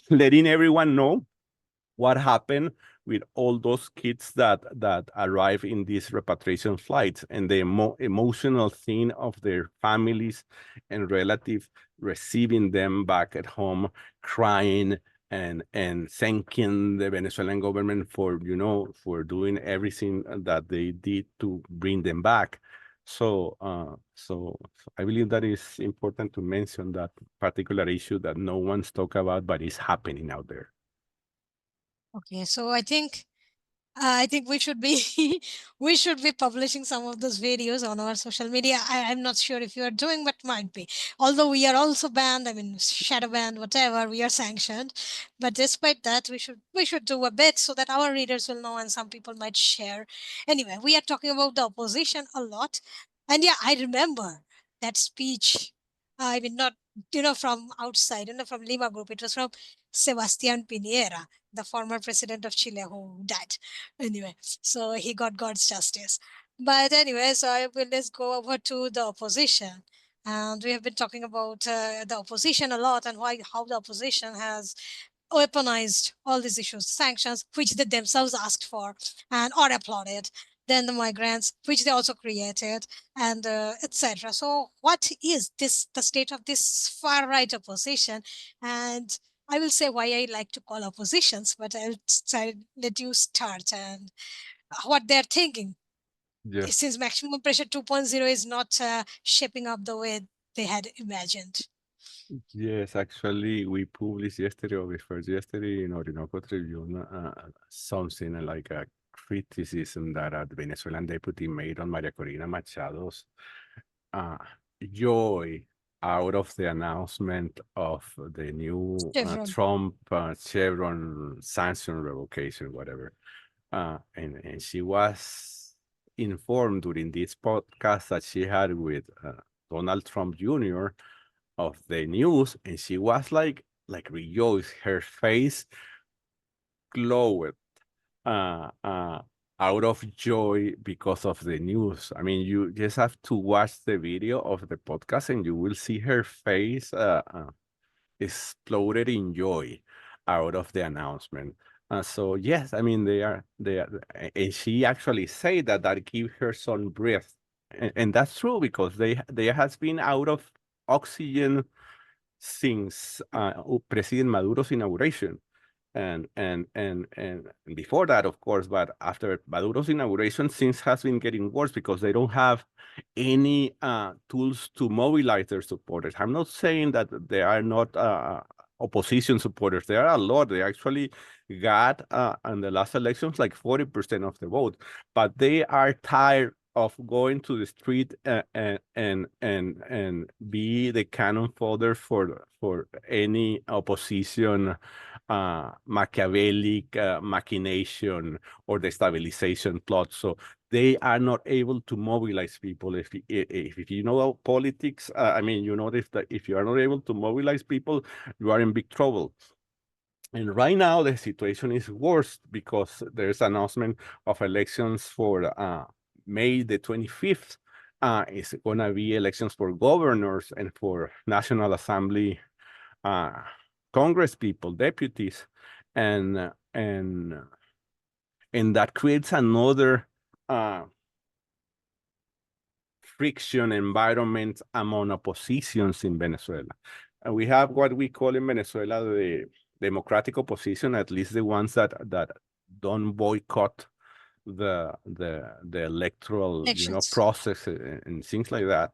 Speaker 1: letting everyone know what happened with all those kids that arrive in these repatriation flights, and the emotional thing of their families and relatives receiving them back at home, crying and thanking the Venezuelan government for for doing everything that they did to bring them back. So I believe that is important to mention that particular issue that no one's talk about, but is happening out there.
Speaker 2: Okay, so I think we should be we should be publishing some of those videos on our social media. I'm not sure if you are doing, but might be. Although we are also banned, I mean shadow banned, whatever, we are sanctioned. But despite that, we should do a bit so that our readers will know and some people might share. Anyway, we are talking about the opposition a lot. And yeah, I remember that speech. I mean, not from outside, from Lima Group. It was from Sebastián Piñera, the former president of Chile who died. Anyway, so he got God's justice. But anyway, so I will let's go over to the opposition. And we have been talking about the opposition a lot and how the opposition has weaponized all these issues, sanctions, which they themselves asked for and or applauded. Then the migrants, which they also created, and etc. So, what is the state of this far right opposition? And I will say why I like to call oppositions, but let you start and what they're thinking.
Speaker 1: Yes.
Speaker 2: Since maximum pressure 2.0 is not shaping up the way they had imagined.
Speaker 1: Yes, actually, we published yesterday or before yesterday in Orinoco Tribune something like a criticism that a Venezuelan deputy made on Maria Corina Machado's uh, joy out of the announcement of the new
Speaker 2: Chevron.
Speaker 1: Trump Chevron sanction revocation, whatever. And she was informed during this podcast that she had with Donald Trump Jr. of the news, and she was like rejoiced. Her face glowed out of joy because of the news. I mean, you just have to watch the video of the podcast, and you will see her face exploded in joy out of the announcement. So yes, I mean they are, and she actually said that gave her some breath, and that's true because they has been out of oxygen since President Maduro's inauguration. And before that, of course, but after Maduro's inauguration, things has been getting worse because they don't have any tools to mobilize their supporters. I'm not saying that they are not opposition supporters. There are a lot. They actually got in the last elections like 40% of the vote, but they are tired of going to the street and be the cannon fodder for any opposition Machiavellic machination or destabilization plot. So they are not able to mobilize people. If you know politics, I mean, you know that if you are not able to mobilize people, you are in big trouble. And right now, the situation is worse because there's announcement of elections for May the 25th. It's going to be elections for governors and for National Assembly Congress people, deputies, and that creates another friction environment among oppositions in Venezuela. And we have what we call in Venezuela the democratic opposition, at least the ones that don't boycott the electoral
Speaker 2: Elections.
Speaker 1: process and things like that.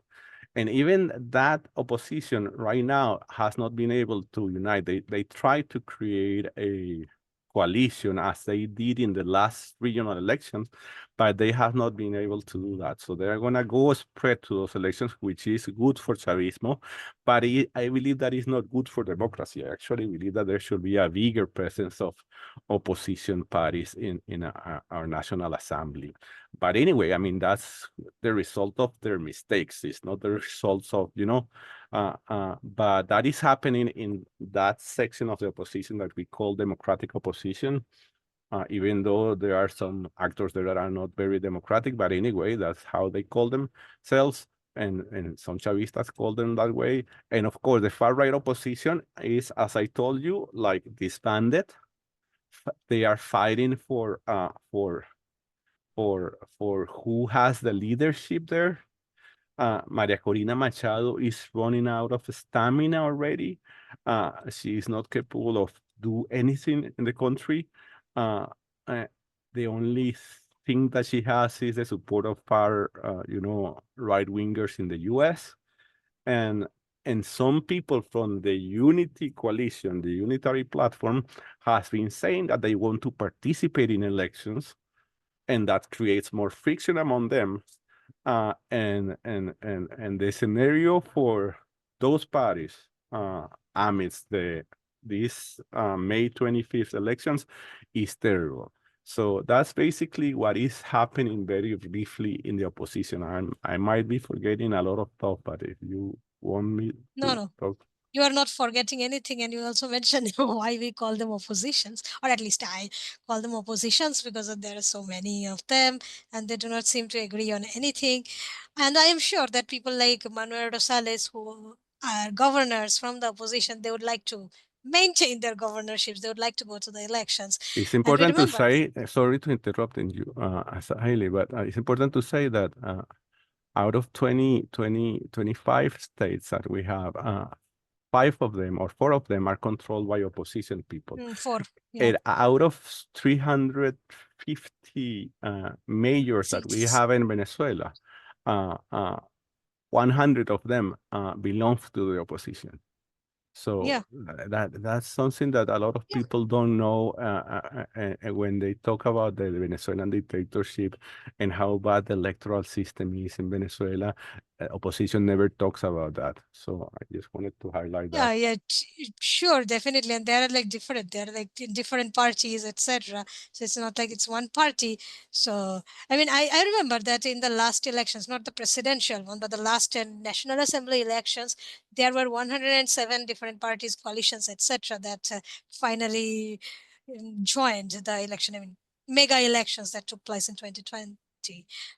Speaker 1: And even that opposition right now has not been able to unite. They tried to create a coalition as they did in the last regional elections, but they have not been able to do that. So they're going to go spread to those elections, which is good for Chavismo, but I believe that is not good for democracy. I actually believe that there should be a bigger presence of opposition parties in our National Assembly. But anyway, I mean, that's the result of their mistakes. It's not the results of, but that is happening in that section of the opposition that we call democratic opposition, even though there are some actors there that are not very democratic. But anyway, that's how they call themselves. And some Chavistas call them that way. And of course, the far right opposition is, as I told you, like disbanded. They are fighting for who has the leadership there. Maria Corina Machado is running out of stamina already. She is not capable of do anything in the country. Uh, uh, the only thing that she has is the support of far, right wingers in the U.S. and some people from the Unity Coalition, the Unitary Platform, has been saying that they want to participate in elections, and that creates more friction among them. And the scenario for those parties amidst these May 25th elections is terrible. So that's basically what is happening very briefly in the opposition. I might be forgetting a lot of stuff, but if you want me to
Speaker 2: No.
Speaker 1: talk.
Speaker 2: You are not forgetting anything, and you also mentioned why we call them oppositions, or at least I call them oppositions because there are so many of them, and they do not seem to agree on anything. And I am sure that people like Manuel Rosales, who are governors from the opposition, they would like to maintain their governorships. They would like to go to the elections.
Speaker 1: It's
Speaker 2: And we
Speaker 1: important to
Speaker 2: remember
Speaker 1: say, sorry to interrupt you, Hailey, but it's important to say that out of 25 states that we have, 5 of them or 4 of them are controlled by opposition people.
Speaker 2: for,
Speaker 1: And out of 350 mayors that we
Speaker 2: seats.
Speaker 1: have in Venezuela, 100 of them belong to the opposition. So that's something that a lot of people don't know when they talk about the Venezuelan dictatorship and how bad the electoral system is in Venezuela. Opposition never talks about that. So I just wanted to highlight that.
Speaker 2: Sure, definitely. And they're like different. They're like in different parties, etc. So it's not like it's one party. So I mean, I remember that in the last elections, not the presidential one, but the last 10 National Assembly elections, there were 107 different parties, coalitions, etc. that finally joined the election. I mean, mega elections that took place in 2020.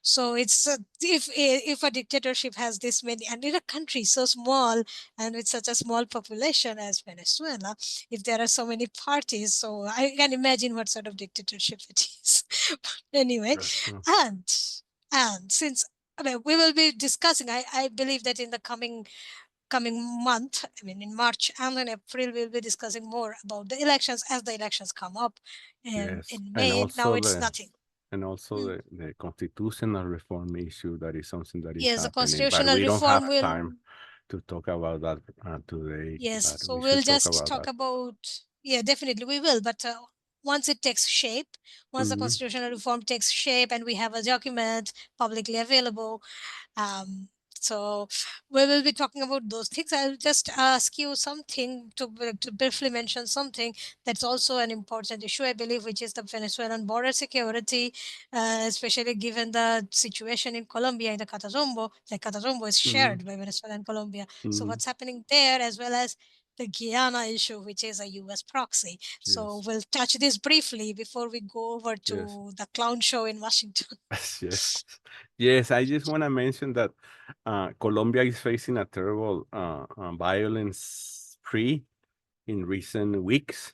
Speaker 2: So it's if a dictatorship has this many, and in a country so small and with such a small population as Venezuela, if there are so many parties, so I can imagine what sort of dictatorship it is. Anyway, and since I mean, we will be discussing, I believe that in the coming month, I mean in March and in April, we'll be discussing more about the elections as the elections come up. And
Speaker 1: Yes,
Speaker 2: in
Speaker 1: and
Speaker 2: May, now
Speaker 1: also
Speaker 2: it's nothing.
Speaker 1: the constitutional reform issue, that is something that is
Speaker 2: Yes, the
Speaker 1: happening, but
Speaker 2: constitutional
Speaker 1: we don't
Speaker 2: reform
Speaker 1: have
Speaker 2: will.
Speaker 1: time to talk about that today,
Speaker 2: Yes,
Speaker 1: but
Speaker 2: so
Speaker 1: we
Speaker 2: we'll
Speaker 1: should talk
Speaker 2: just
Speaker 1: about
Speaker 2: talk
Speaker 1: that.
Speaker 2: about, yeah, definitely we will. But once it takes shape, once the
Speaker 1: Mhm.
Speaker 2: constitutional reform takes shape and we have a document publicly available, so we will be talking about those things. I'll just ask you something to briefly mention something that's also an important issue, I believe, which is the Venezuelan border security, especially given the situation in Colombia in the Catatumbo. The Catatumbo is
Speaker 1: Mhm.
Speaker 2: shared by Venezuela and Colombia. So
Speaker 1: Mhm.
Speaker 2: what's happening there, as well as the Guyana issue, which is a U.S. proxy. So
Speaker 1: Yes,
Speaker 2: we'll touch this briefly before we go over
Speaker 1: yes,
Speaker 2: to the clown show in Washington.
Speaker 1: yes, yes. I just want to mention that Colombia is facing a terrible violence spree in recent weeks,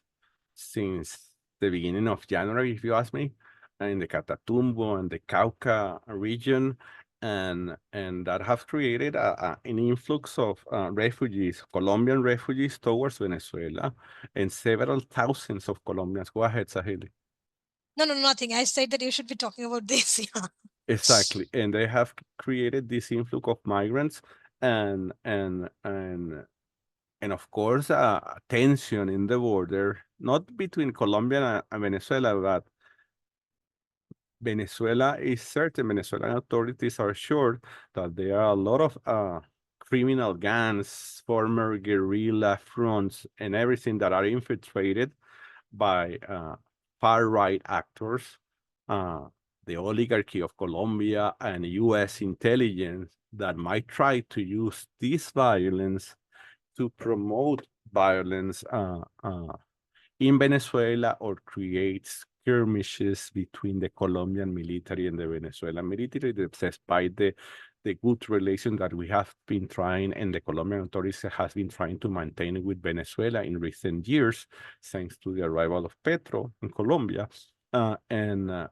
Speaker 1: since the beginning of January, if you ask me, in the Catatumbo and the Cauca region, and that has created an influx of refugees, Colombian refugees towards Venezuela, and several thousands of Colombians. Go ahead, Sahili.
Speaker 2: No, no, nothing. I said that you should be talking about this. Yeah.
Speaker 1: Exactly, and they have created this influx of migrants, and of course, tension in the border, not between Colombia and Venezuela, but Venezuelan authorities are sure that there are a lot of criminal gangs, former guerrilla fronts, and everything that are infiltrated by far-right actors, the oligarchy of Colombia and U.S. intelligence that might try to use this violence to promote violence in Venezuela or create skirmishes between the Colombian military and the Venezuelan military, despite the good relation that we have been trying and the Colombian authorities has been trying to maintain with Venezuela in recent years, thanks to the arrival of Petro in Colombia. And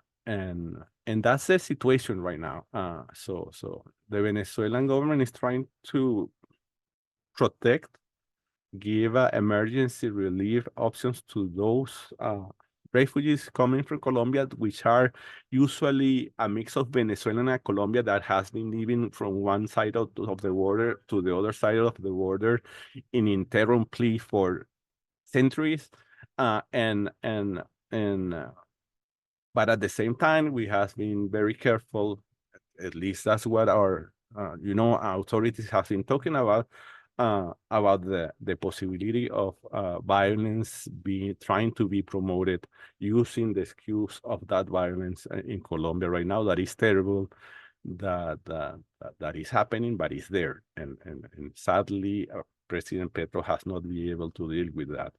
Speaker 1: that's the situation right now. So the Venezuelan government is trying to protect, give emergency relief options to those refugees coming from Colombia, which are usually a mix of Venezuelan and Colombia that has been living from one side of the border to the other side of the border ininterruptly for centuries. But at the same time, we have been very careful. At least that's what our authorities have been talking about the possibility of violence trying to be promoted using the excuse of that violence in Colombia right now. That is terrible. That is happening, but it's there, and sadly, President Petro has not been able to deal with that.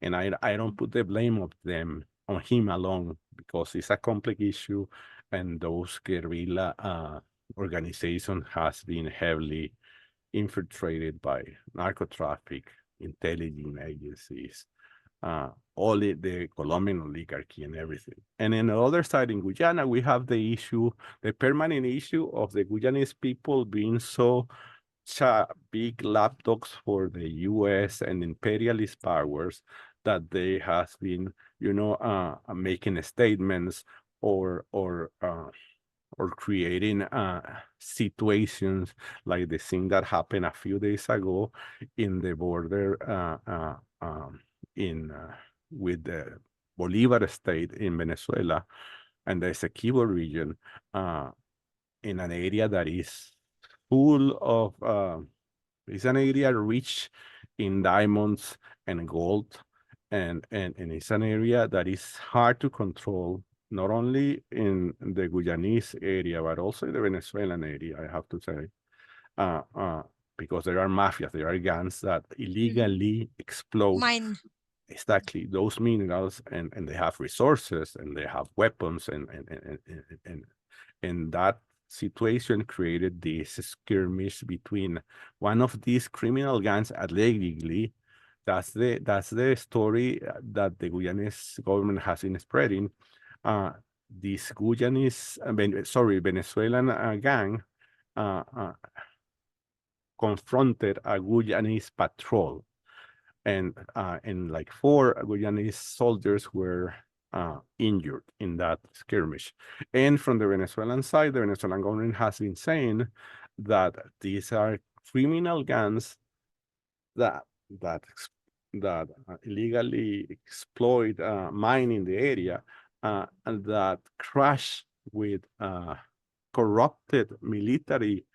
Speaker 1: And I don't put the blame of them on him alone, because it's a complex issue, and those guerrilla organization has been heavily infiltrated by narco traffic, intelligence agencies, all the Colombian oligarchy and everything. And on the other side, in Guyana, we have the permanent issue of the Guyanese people being so big lapdogs for the U.S. and imperialist powers that they have been, making statements or creating situations like the thing that happened a few days ago in the border with the Bolivar state in Venezuela and the Essequibo region, in an area that is full of it's an area rich in diamonds and gold, and it's an area that is hard to control, not only in the Guyanese area, but also in the Venezuelan area, I have to say, because there are mafias, there are gangs that illegally explode
Speaker 2: Mine.
Speaker 1: exactly those minerals, and they have resources, and they have weapons, and that situation created this skirmish between one of these criminal gangs allegedly. That's the story that the Guyanese government has been spreading. This Venezuelan gang confronted a Guyanese patrol, and like 4 Guyanese soldiers were injured in that skirmish. And from the Venezuelan side, the Venezuelan government has been saying that these are criminal gangs that illegally exploit mining in the area, and that crash with corrupted military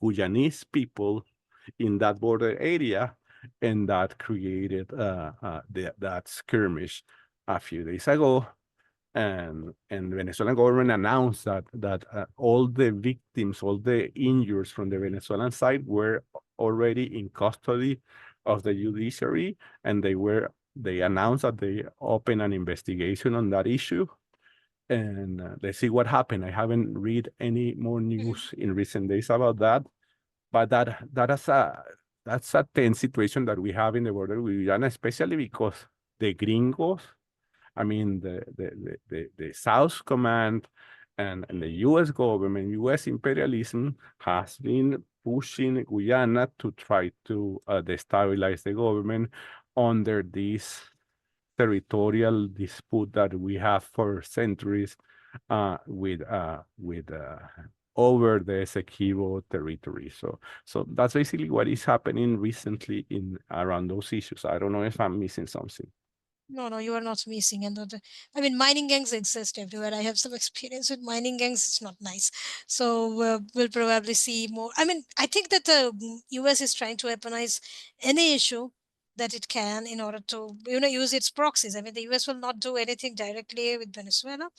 Speaker 1: Guyanese people in that border area, and that created that skirmish a few days ago. And the Venezuelan government announced that all the victims, all the injuries from the Venezuelan side were already in custody of the judiciary, and they announced that they opened an investigation on that issue. And let's see what happened. I haven't read any more news in recent days about that, but that's a tense situation that we have in the border with Guyana, especially because the gringos, I mean, the South Command and the U.S. government, U.S. imperialism has been pushing Guyana to try to destabilize the government under this territorial dispute that we have for centuries with over the Essequibo territory. So that's basically what is happening recently in around those issues. I don't know if I'm missing something.
Speaker 2: No, you are not missing. And I mean, mining gangs exist everywhere. I have some experience with mining gangs. It's not nice. So we'll probably see more. I mean, I think that the US is trying to weaponize any issue that it can in order to, use its proxies. I mean, the US will not do anything directly with Venezuela.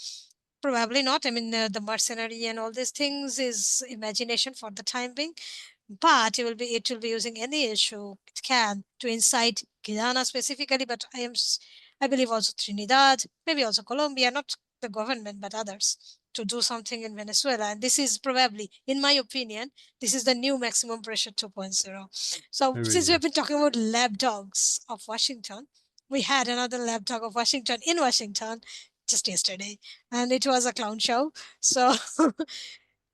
Speaker 2: Probably not. I mean, the mercenary and all these things is imagination for the time being, but it will be using any issue it can to incite Guyana specifically, but I believe also Trinidad, maybe also Colombia, not the government but others, to do something in Venezuela. And this is probably, in my opinion, this is the new maximum pressure 2.0. So
Speaker 1: Maybe
Speaker 2: since we've been
Speaker 1: yes.
Speaker 2: talking about lab dogs of Washington, we had another lab dog of Washington in Washington just yesterday, and it was a clown show. So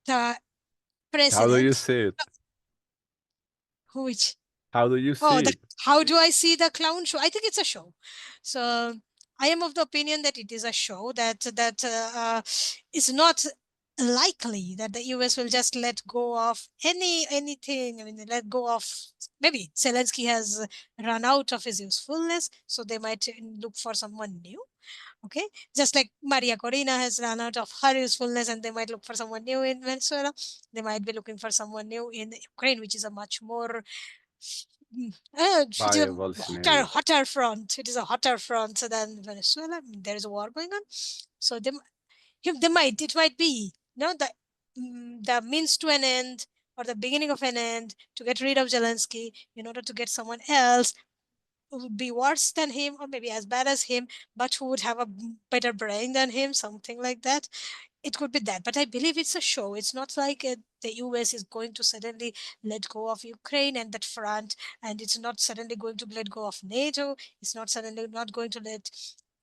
Speaker 2: the
Speaker 1: How do you
Speaker 2: president,
Speaker 1: see it?
Speaker 2: which
Speaker 1: How do you
Speaker 2: Oh,
Speaker 1: see it?
Speaker 2: how do I see the clown show? I think it's a show. So I am of the opinion that it is a show that is not likely that the US will just let go of anything. I mean, let go of, maybe Zelensky has run out of his usefulness, so they might look for someone new. Okay, just like Maria Corina has run out of her usefulness, and they might look for someone new in Venezuela. They might be looking for someone new in Ukraine, which is a much more it is a
Speaker 1: Viable
Speaker 2: hotter,
Speaker 1: scenario.
Speaker 2: hotter front. It is a hotter front than Venezuela. I mean, there is a war going on, so it might be, the means to an end or the beginning of an end to get rid of Zelensky in order to get someone else who would be worse than him or maybe as bad as him, but who would have a better brain than him, something like that. It could be that, but I believe it's a show. It's not like the US is going to suddenly let go of Ukraine and that front, and it's not suddenly going to let go of NATO. It's not suddenly not going to let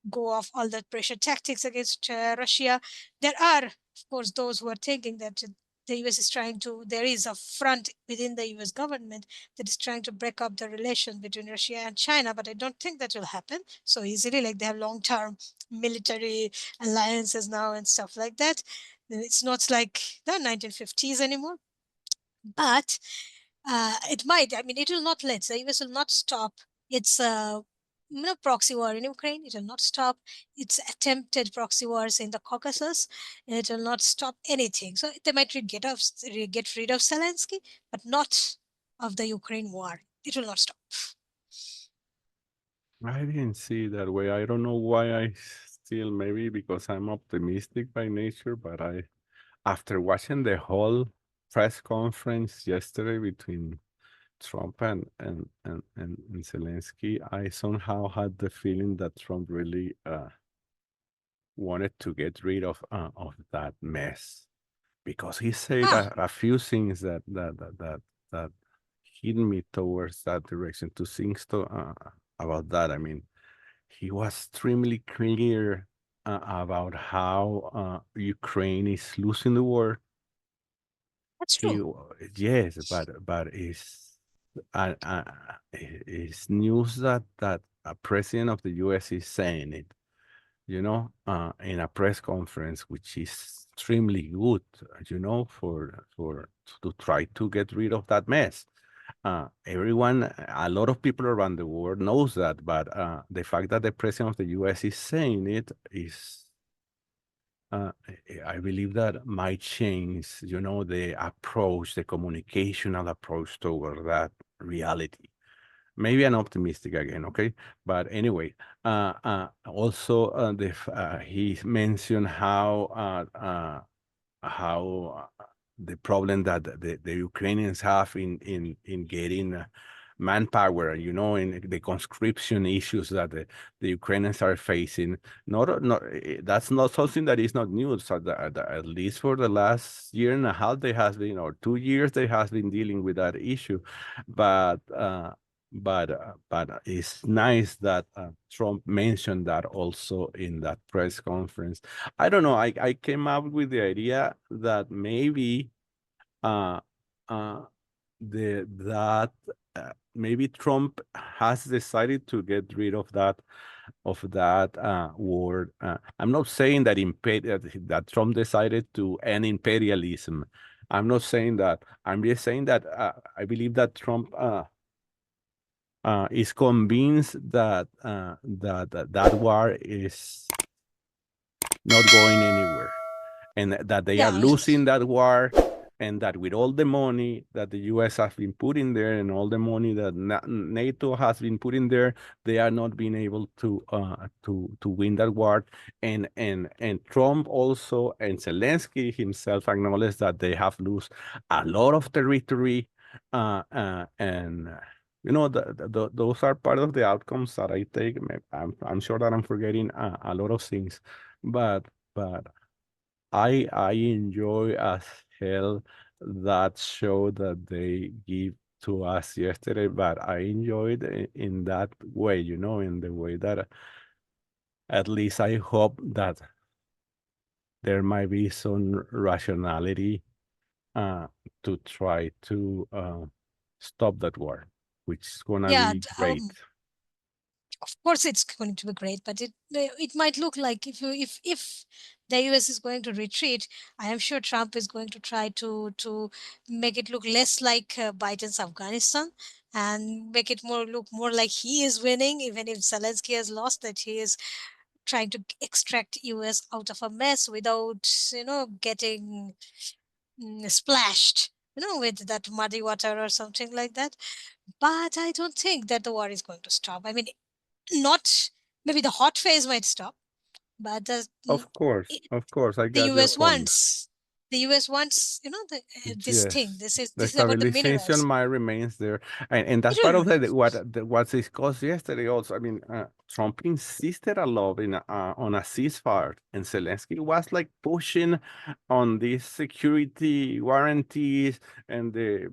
Speaker 2: go of all the pressure tactics against Russia. There are, of course, those who are thinking that the US is trying to, there is a front within the US government that is trying to break up the relation between Russia and China, but I don't think that will happen so easily. Like, they have long term military alliances now and stuff like that. It's not like the 1950s anymore, but it might. I mean, it will not let the US will not stop its proxy war in Ukraine. It will not stop its attempted proxy wars in the Caucasus. It will not stop anything. So they might get rid of Zelensky, but not of the Ukraine war. It will not stop.
Speaker 1: I didn't see it that way. I don't know why I still, maybe because I'm optimistic by nature, but after watching the whole press conference yesterday between Trump and Zelensky, I somehow had the feeling that Trump really wanted to get rid of that mess, because he said
Speaker 2: Ah,
Speaker 1: a few things that hit me towards that direction. To things about that. I mean, he was extremely clear about how Ukraine is losing the war.
Speaker 2: that's
Speaker 1: He
Speaker 2: true.
Speaker 1: Yes, but it's news that a president of the U.S. is saying it, in a press conference, which is extremely good, for to try to get rid of that mess. A lot of people around the world knows that, but the fact that the president of the U.S. is saying it is, I believe that might change, the approach, the communicational approach toward that reality. Maybe I'm optimistic again, okay? But anyway, also he mentioned how the problem that the Ukrainians have in getting manpower, in the conscription issues that the Ukrainians are facing. That's not something that is not new. So at least for the last year and a half, they has been, or 2 years, they has been dealing with that issue. But it's nice that Trump mentioned that also in that press conference. I don't know. I came up with the idea that maybe uh, uh, maybe Trump has decided to get rid of that war. I'm not saying that that Trump decided to end imperialism. I'm not saying that. I'm just saying that I believe that Trump is convinced that war is not going anywhere, and that they are
Speaker 2: Yeah,
Speaker 1: losing that war, and that with all the money that the US has been putting there and all the money that NATO has been putting there, they are not being able to win that war. And Trump also and Zelensky himself acknowledged that they have lost a lot of territory, and those are part of the outcomes that I take. I'm sure that I'm forgetting a lot of things, but I enjoy as hell that show that they give to us yesterday, but I enjoyed in that way, in the way that at least I hope that there might be some rationality uh, to try to stop that war, which is gonna
Speaker 2: yeah.
Speaker 1: be great.
Speaker 2: Of course it's going to be great, but it might look like if the US is going to retreat, I am sure Trump is going to try to make it look less like Biden's Afghanistan, and make it look more like he is winning, even if Zelensky has lost, that he is trying to extract US out of a mess without getting splashed with that muddy water or something like that. But I don't think that the war is going to stop. I mean, not maybe the hot phase might stop, but it,
Speaker 1: Of course, I
Speaker 2: the
Speaker 1: got your
Speaker 2: US
Speaker 1: point.
Speaker 2: wants this thing.
Speaker 1: Yes,
Speaker 2: This
Speaker 1: the
Speaker 2: is about the
Speaker 1: stabilization
Speaker 2: minerals.
Speaker 1: might remains there, and that's
Speaker 2: It
Speaker 1: part
Speaker 2: will
Speaker 1: of
Speaker 2: remain.
Speaker 1: what's discussed yesterday. Also, I mean, Trump insisted a lot on a ceasefire, and Zelensky was like pushing on these security guarantees and the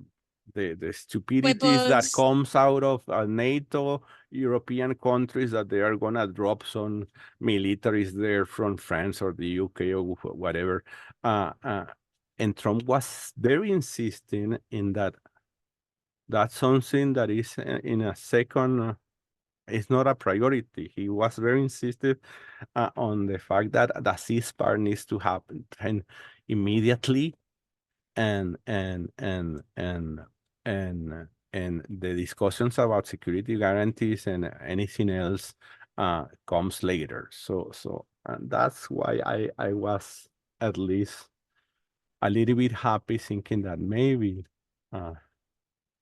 Speaker 1: stupidities that
Speaker 2: Weapons.
Speaker 1: comes out of NATO, European countries, that they are gonna drop some militaries there from France or the UK or whatever. Uh, and Trump was very insisting in that that's something that is in a second. It's not a priority. He was very insistent on the fact that the ceasefire needs to happen immediately, and and and and and the discussions about security guarantees and anything else comes later. So and that's why I was at least a little bit happy, thinking that maybe uh,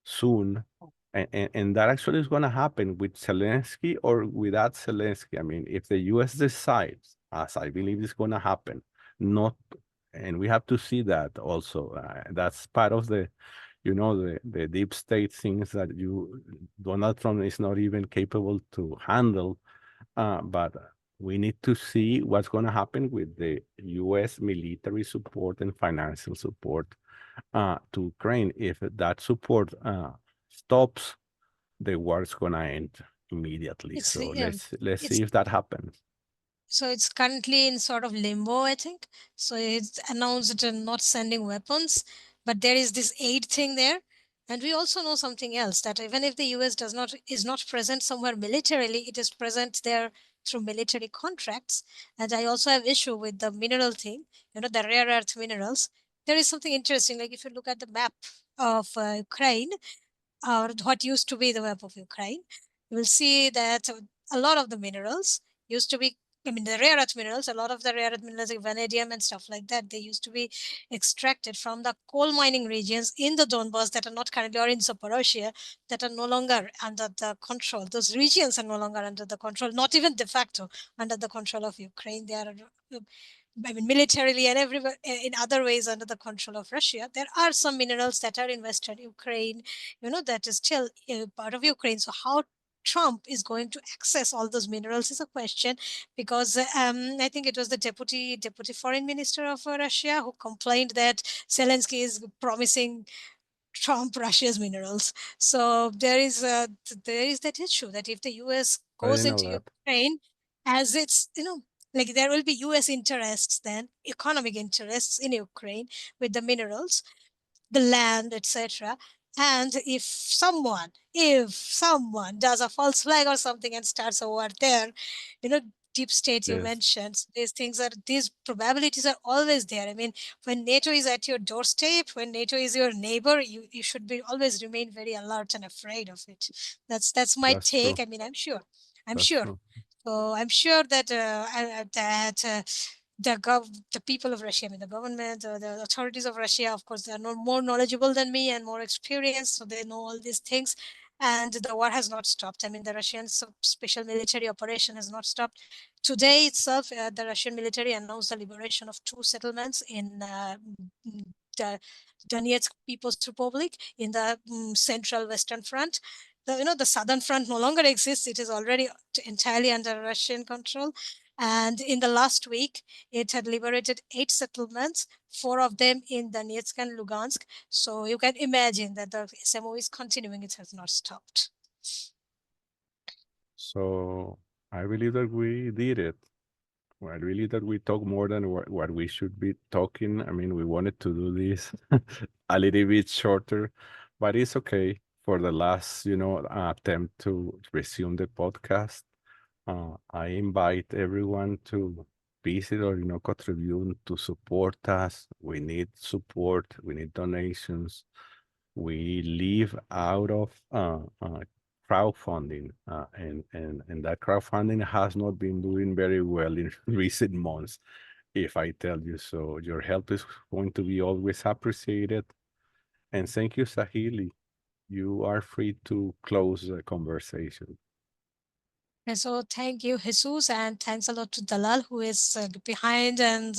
Speaker 1: soon, and that actually is going to happen with Zelensky or without Zelensky. I mean, if the U.S. decides, as I believe is going to happen, not, and we have to see that also. That's part of the deep state things that Donald Trump is not even capable to handle. But we need to see what's going to happen with the U.S. military support and financial support to Ukraine. If that support stops, the war is going to end immediately.
Speaker 2: It's
Speaker 1: So
Speaker 2: yeah,
Speaker 1: let's
Speaker 2: it's
Speaker 1: see if that happens.
Speaker 2: So it's currently in sort of limbo, I think. So it's announced not sending weapons, but there is this aid thing there. And we also know something else, that even if the US is not present somewhere militarily, it is present there through military contracts. And I also have issue with the mineral thing, the rare earth minerals. There is something interesting, like if you look at the map of Ukraine, or what used to be the map of Ukraine, you will see that a lot of the minerals used to be, I mean, the rare earth minerals, a lot of the rare earth minerals like vanadium and stuff like that, they used to be extracted from the coal mining regions in the Donbass that are not currently, or in Zaporozhye, that are no longer under the control. Those regions are no longer under the control, not even de facto under the control of Ukraine. They are I mean, militarily and everywhere in other ways under the control of Russia. There are some minerals that are in Western Ukraine, that is still part of Ukraine. So how Trump is going to access all those minerals is a question, because I think it was the deputy foreign minister of Russia who complained that Zelensky is promising Trump Russia's minerals. So there is that issue that if the US
Speaker 1: I
Speaker 2: goes
Speaker 1: didn't know
Speaker 2: into
Speaker 1: that.
Speaker 2: Ukraine, as it's like there will be US interests, then economic interests in Ukraine with the minerals, the land, etc. And if someone does a false flag or something and starts a war there, you know, deep state you
Speaker 1: Yes,
Speaker 2: mentioned, these probabilities are always there. I mean, when NATO is at your doorstep, when NATO is your neighbor, you should be always remain very alert and afraid of it. That's my
Speaker 1: that's
Speaker 2: take.
Speaker 1: true.
Speaker 2: I mean, I'm
Speaker 1: That's
Speaker 2: sure.
Speaker 1: true.
Speaker 2: So I'm sure that the people of Russia, I mean, the government, the authorities of Russia, of course, they are more knowledgeable than me and more experienced, so they know all these things. And the war has not stopped. I mean, the Russian special military operation has not stopped. Today itself, the Russian military announced the liberation of two settlements in the Donetsk People's Republic in the central Western Front. The southern front no longer exists. It is already entirely under Russian control. And in the last week, it had liberated 8 settlements, 4 of them in Donetsk and Lugansk. So you can imagine that the SMO is continuing. It has not stopped.
Speaker 1: So I believe that we did it. Well, I believe that we talk more than what we should be talking. I mean, we wanted to do this a little bit shorter, but it's okay for the last, attempt to resume the podcast. I invite everyone to visit Orinoco Tribune to support us. We need support. We need donations. We live out of crowdfunding, and that crowdfunding has not been doing very well in recent months, if I tell you so. Your help is going to be always appreciated. And thank you, Sahili. You are free to close the conversation.
Speaker 2: And so thank you, Jesus, and thanks a lot to Dalal, who is behind and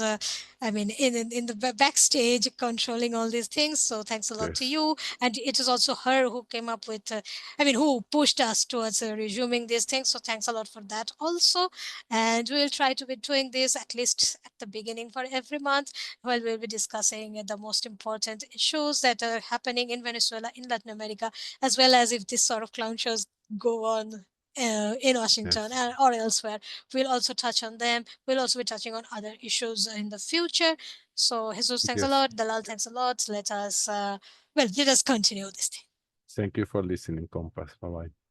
Speaker 2: I mean in the backstage controlling all these things. So thanks a lot to
Speaker 1: Yes.
Speaker 2: you. And it is also her who came up with, who pushed us towards resuming these things. So thanks a lot for that also. And we'll try to be doing this at least at the beginning for every month, while we'll be discussing the most important issues that are happening in Venezuela, in Latin America, as well as if this sort of clown shows go on in Washington
Speaker 1: Yes.
Speaker 2: or elsewhere. We'll also touch on them. We'll also be touching on other issues in the future. So, Jesus, thanks a
Speaker 1: Yes.
Speaker 2: lot. Dalal, thanks a lot. Let us continue this thing.
Speaker 1: Thank you for listening, Compass. Bye bye.